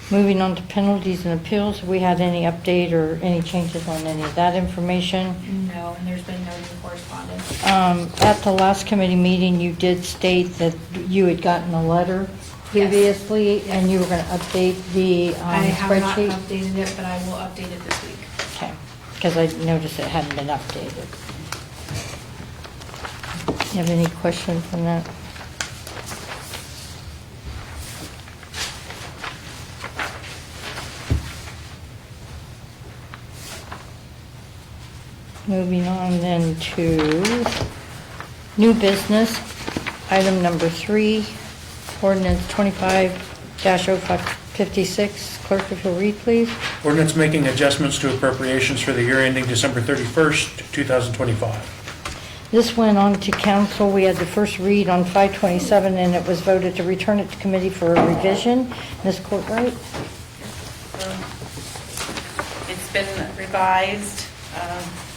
Moving on to penalties and appeals, have we had any update or any changes on any of that information? No, and there's been no new correspondence. At the last committee meeting, you did state that you had gotten a letter previously, and you were going to update the I have not spreadsheet? updated it, but I will update it this week. Okay, because I noticed it hadn't been updated. You have any questions on that? Moving on then to new business, item number 3, ordinance 25-0556. Clerk, if you'll read, please. Ordinance making adjustments to appropriations for the year ending December 31st, 2025. This went on to council. We had the first read on 5/27, and it was voted to return it to committee for a revision. Ms. Courtwright? It's been revised,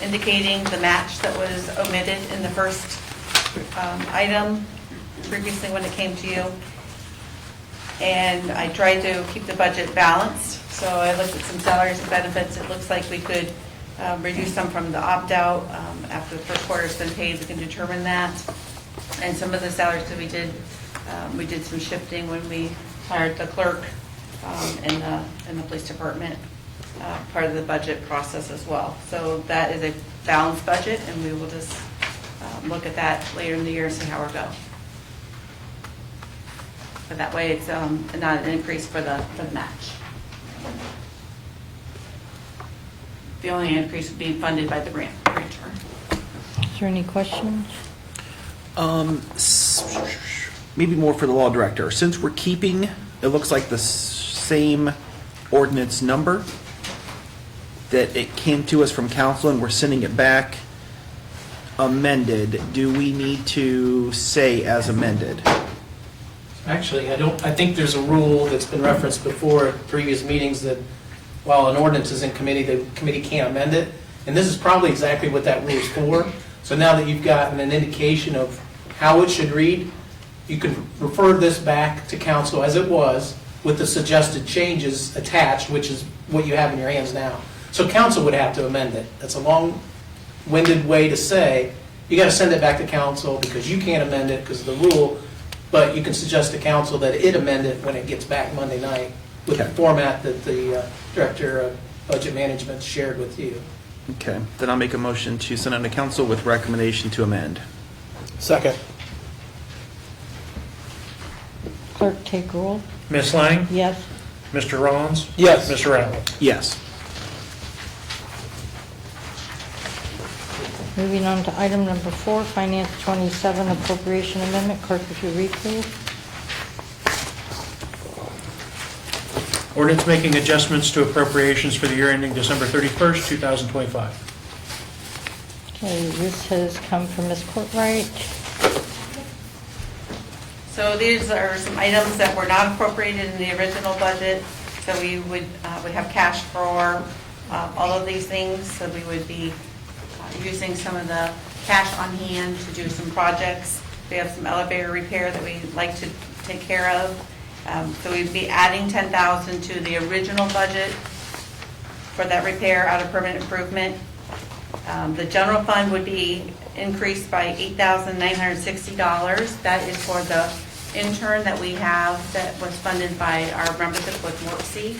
indicating the match that was omitted in the first item previously when it came to you. And I tried to keep the budget balanced, so I looked at some salaries and benefits. It looks like we could reduce some from the opt-out. After the first quarter's been paid, we can determine that. And some of the salaries that we did some shifting when we hired the clerk in the police department, part of the budget process as well. So that is a balanced budget, and we will just look at that later in the year and see how we go. But that way, it's not an increase for the match. The only increase would be funded by the grant return. Is there any questions? Maybe more for the law director. Since we're keeping, it looks like the same ordinance number, that it came to us from council and we're sending it back amended, do we need to say as amended? Actually, I think there's a rule that's been referenced before at previous meetings that while an ordinance is in committee, the committee can't amend it. And this is probably exactly what that rule is for. So now that you've gotten an indication of how it should read, you can refer this back to council as it was with the suggested changes attached, which is what you have in your hands now. So council would have to amend it. That's a long-winded way to say, you got to send it back to council because you can't amend it because of the rule, but you can suggest to council that it amend it when it gets back Monday night with the format that the Director of Budget Management shared with you. Okay, then I'll make a motion to send on to council with recommendation to amend. Second. Clerk, take roll. Ms. Lang? Yes. Mr. Rollins? Yes. Mr. Ratliff? Yes. Moving on to item number 4, Finance 27 Appropriation Amendment. Clerk, would you read, please? Ordinance making adjustments to appropriations for the year ending December 31st, 2025. Okay, this has come from Ms. Courtwright. So these are some items that were not appropriated in the original budget. So we would have cash for all of these things. So we would be using some of the cash on hand to do some projects. We have some elevator repair that we'd like to take care of. So we'd be adding $10,000 to the original budget for that repair out of permanent improvement. The general fund would be increased by $8,960. That is for the intern that we have that was funded by our membership with WorkSee.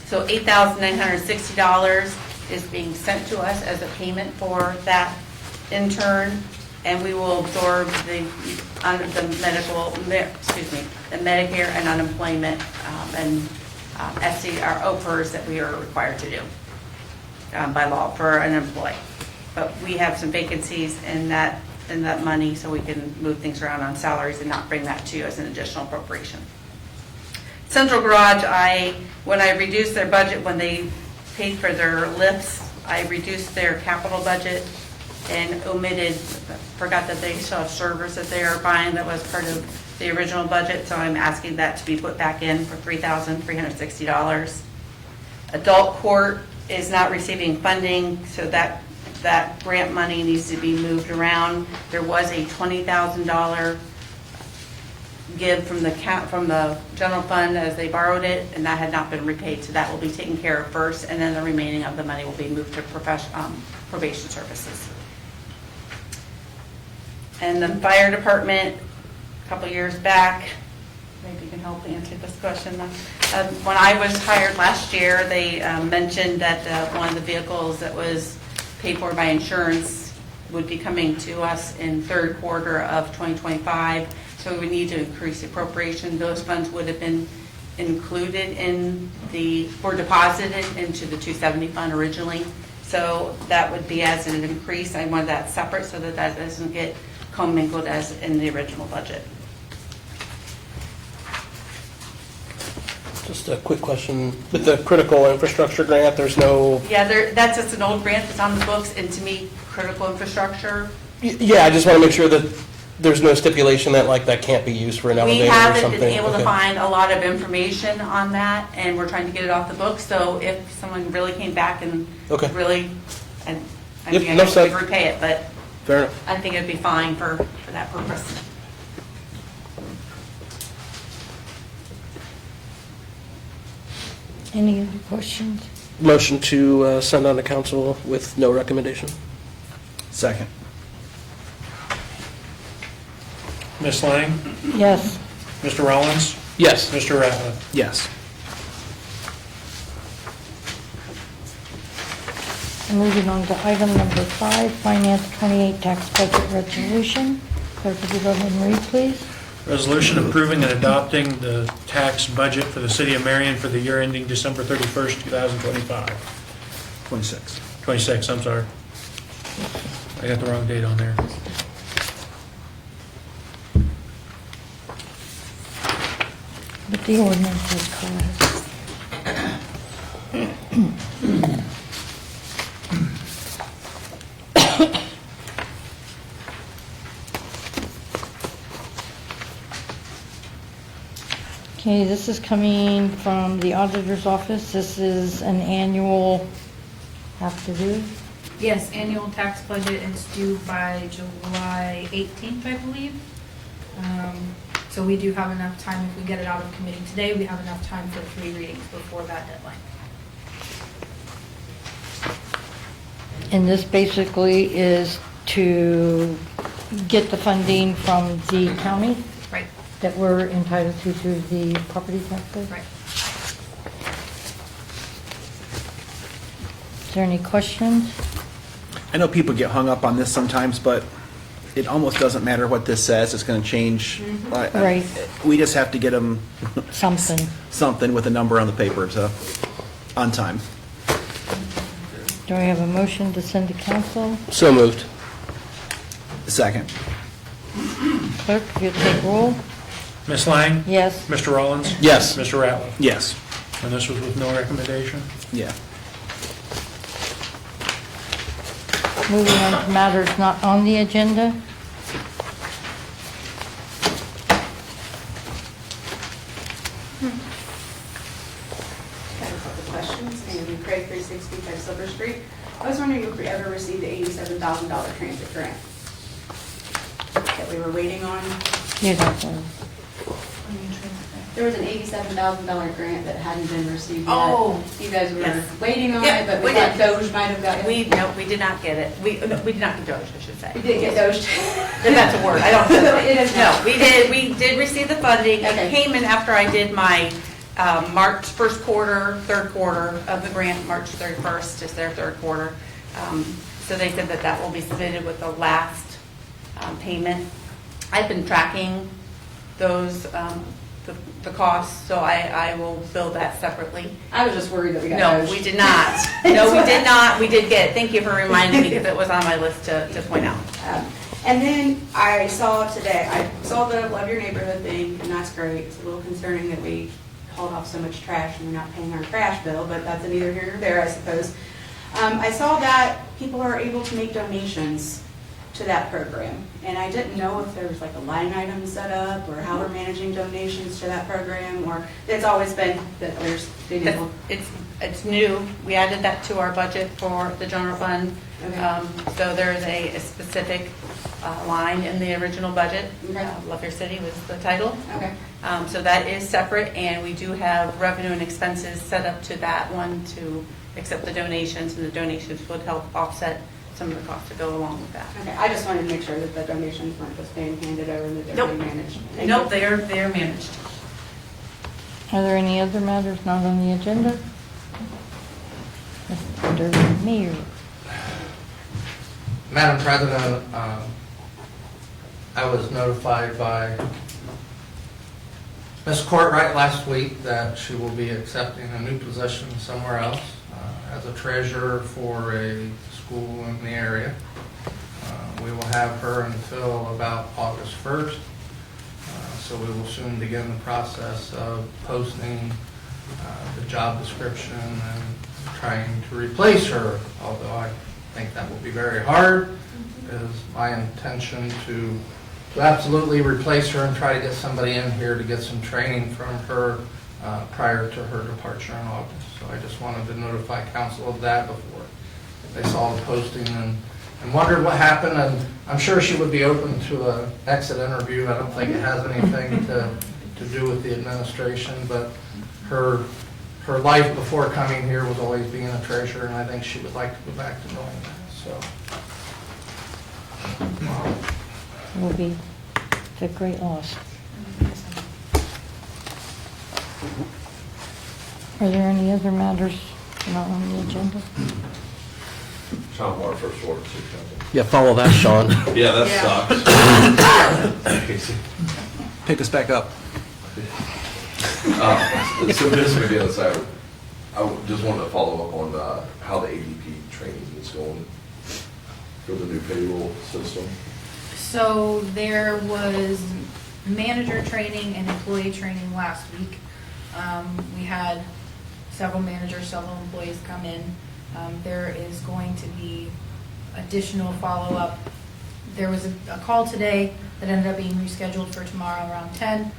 So $8,960 is being sent to us as a payment for that intern, and we will absorb the Medicare and unemployment and SCR OPERS that we are required to do by law for an employee. But we have some vacancies in that money, so we can move things around on salaries and not bring that to you as an additional appropriation. Central Garage, when I reduced their budget, when they paid for their lifts, I reduced their capital budget and forgot that they still have servers that they are buying that was part of the original budget, so I'm asking that to be put back in for $3,360. Adult court is not receiving funding, so that grant money needs to be moved around. There was a $20,000 give from the general fund as they borrowed it, and that had not been repaid, so that will be taken care of first, and then the remaining of the money will be moved to probation services. And the fire department, a couple years back, maybe you can help answer this question. When I was hired last year, they mentioned that one of the vehicles that was paid for by insurance would be coming to us in third quarter of 2025. So we need to increase the appropriation. Those funds would have been included or deposited into the 270 fund originally. So that would be as an increase. I want that separate so that doesn't get commingled as in the original budget. Just a quick question. With the critical infrastructure grant, there's no... Yeah, that's just an old grant that's on the books, and to me, critical infrastructure. Yeah, I just want to make sure that there's no stipulation that that can't be used for an elevator or something. We haven't been able to find a lot of information on that, and we're trying to get it off the books. So if someone really came back and really, I guess we could repay it, but fair enough. I think it'd be fine for that purpose. Any other questions? Motion to send on to council with no recommendation. Second. Ms. Lang? Yes. Mr. Rollins? Yes. Mr. Ratliff? Yes. Moving on to item number 5, Finance 28 Tax Budget Resolution. Clerk, would you go ahead and read, please? Resolution approving and adopting the tax budget for the city of Marion for the year ending December 31st, 2025. 26, I'm sorry. I got the wrong date on there. But the ordinance is correct. Okay, this is coming from the auditor's office. This is an annual have to do. Yes, annual tax budget is due by July 18th, I believe. So we do have enough time, if we get it out of committee today, we have enough time for 3 readings before that deadline. And this basically is to get the funding from the county? Right. That we're entitled to through the property taxes? Right. Is there any questions? I know people get hung up on this sometimes, but it almost doesn't matter what this says, it's gonna change. Right. We just have to get them Something. with a number on the paper, so, on time. Do I have a motion to send to council? So moved. Second. Clerk, if you'll take roll. Ms. Lang? Yes. Mr. Rollins? Yes. Mr. Ratliff? Yes. And this was with no recommendation? Yeah. Moving on to matters not on the agenda. I have a couple questions. Andy Craig, 365 Silver Street. I was wondering if we ever received the $87,000 transit grant that we were waiting on. You don't know. There was an $87,000 grant that hadn't been received yet. Oh. You guys were Yes. waiting on Yeah, it, but we we thought did. Doge might have gotten it. No, we did not get it. We did not get Doge, I should say. We didn't get Doge. If that's a word, I don't know. It is No, not. we did receive the funding. Okay. It came in after I did my March first quarter, third quarter of the grant. March 31st is their third quarter. So they said that that will be submitted with the last payment. I've been tracking those, the costs, so I will bill that separately. I was just worried that we got No, Doge. we did not. No, we did not. We did get it. Thank you for reminding me because it was on my list to point out. And then I saw today, I saw the Love Your Neighborhood thing, and that's great. It's a little concerning that we hauled off so much trash and we're not paying our trash bill, but that's neither here nor there, I suppose. I saw that people are able to make donations to that program, and I didn't know if there was like a line item set up or how we're managing donations to that program, or it's always been that there's been able. It's new. We added that to our budget for the general fund. Okay. So there's a specific line in the original budget. Okay. Love Your City was the title. Okay. So that is separate, and we do have revenue and expenses set up to that one to accept the donations, and the donations would help offset some of the costs that go along with that. Okay, I just wanted to make sure that the donations weren't just being handed over and that they're being managed. Thank Nope, you. they're managed. Are there any other matters not on the agenda? Mr. Mayor. Madam President, I was notified by Ms. Courtwright last week that she will be accepting a new position somewhere else as a treasurer for a school in the area. We will have her until about August 1st, so we will soon begin the process of posting the job description and trying to replace her, although I think that will be very hard. It is my intention to absolutely replace her and try to get somebody in here to get some training from her prior to her departure in August. So I just wanted to notify council of that before they saw the posting and wondered what happened. And I'm sure she would be open to an exit interview. I don't think it has anything to do with the administration, but her life before coming here was always being a treasurer, and I think she would like to go back to doing that. So. It will be a great loss. Are there any other matters not on the agenda? Sean Moore, first ward, city council. Yeah, follow that, Sean. Yeah, that sucks. Pick us back up. So just maybe on the side, I just wanted to follow up on how the ADP training is going for the new payroll system. So there was manager training and employee training last week. We had several managers, several employees come in. There is going to be additional follow-up. There was a call today that ended up being rescheduled for tomorrow around 10.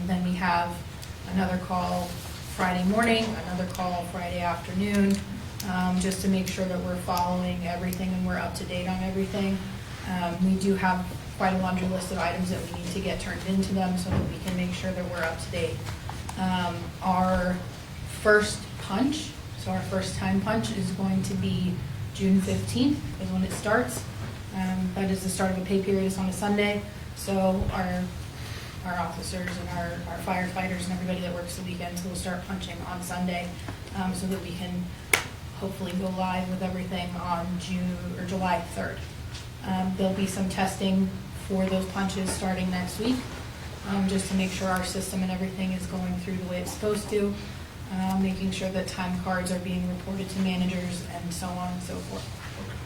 Then we have another call Friday morning, another call Friday afternoon, just to make sure that we're following everything and we're up to date on everything. We do have quite a laundry list of items that we need to get turned into them so that we can make sure that we're up to date. Our first punch, so our first time punch is going to be June 15th is when it starts. That is the start of a pay period. It's on a Sunday. So our officers and our firefighters and everybody that works the weekends will start punching on Sunday, so that we can hopefully go live with everything on July 3rd. There'll be some testing for those punches starting next week, just to make sure our system and everything is going through the way it's supposed to, making sure that time cards are being reported to managers and so on and so forth.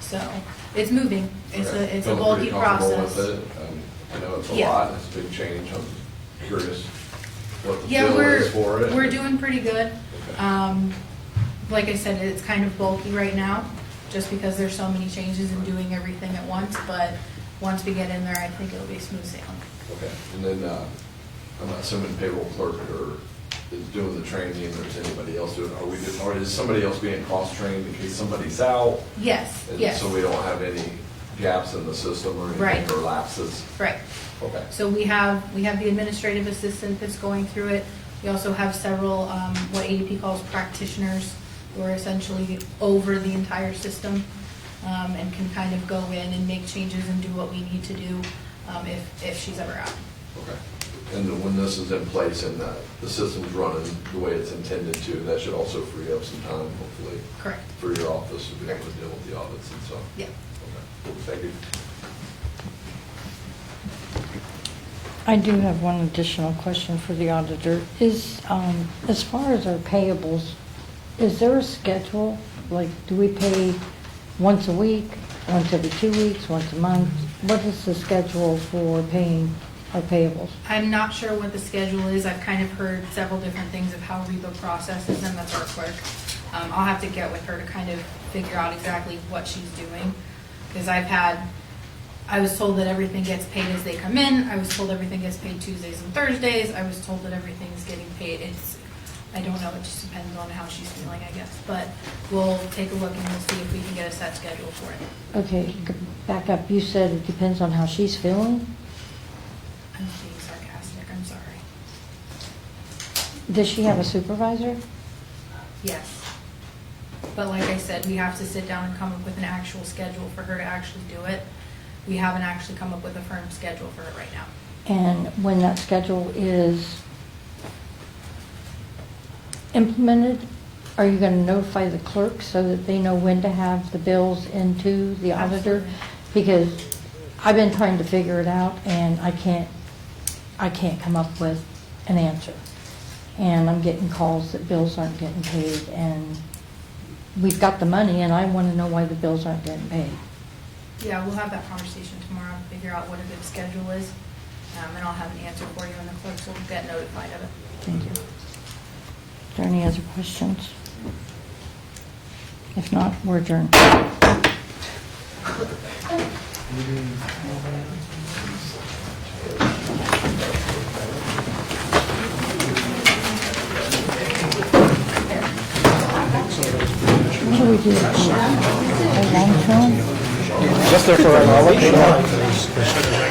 So it's moving. It's a bulky process. I know it's a Yeah. lot, it's a big change. I'm curious what the Yeah, feel is for it. we're doing pretty good. Okay. Like I said, it's kind of bulky right now, just because there's so many changes and doing everything at once, but once we get in there, I think it'll be smooth sailing. Okay, and then, I'm assuming payroll clerk is doing the training, and there's anybody else doing it. Or is somebody else being cross-trained in case somebody's out? Yes, And yes. so we don't have any gaps in the system or Right. anything, or lapses? Right. Okay. So we have the administrative assistant that's going through it. We also have several, what ADP calls practitioners, who are essentially over the entire system, and can kind of go in and make changes and do what we need to do, if she's ever out. Okay. And then when this is in place and the system's running the way it's intended to, that should also free up some time, hopefully. Correct. For your office to be able to deal with the audits and stuff. Yeah. Okay, cool, thank you. I do have one additional question for the auditor. Is, as far as our payables, is there a schedule? Like, do we pay once a week, once every 2 weeks, once a month? What is the schedule for paying our payables? I'm not sure what the schedule is. I've kind of heard several different things of how Reba processes them. That's our clerk. I'll have to get with her to kind of figure out exactly what she's doing. Because I was told that everything gets paid as they come in. I was told everything gets paid Tuesdays and Thursdays. I was told that everything's getting paid. I don't know. It just depends on how she's feeling, I guess. But we'll take a look and we'll see if we can get a set schedule for it. Okay, back up. You said it depends on how she's feeling? I'm being sarcastic. I'm sorry. Does she have a supervisor? Yes. But like I said, we have to sit down and come up with an actual schedule for her to actually do it. We haven't actually come up with a firm schedule for it right now. And when that schedule is implemented, are you going to notify the clerk so that they know when to have the bills into the auditor? Absolutely. Because I've been trying to figure it out and I can't come up with an answer. And I'm getting calls that bills aren't getting paid, and we've got the money and I want to know why the bills aren't getting paid. Yeah, we'll have that conversation tomorrow and figure out what a good schedule is. And I'll have an answer for you, and the clerks will get notified of it. Thank you. Is there any other questions? If not, we're adjourned. What do we do? A long term? Just there for an hour.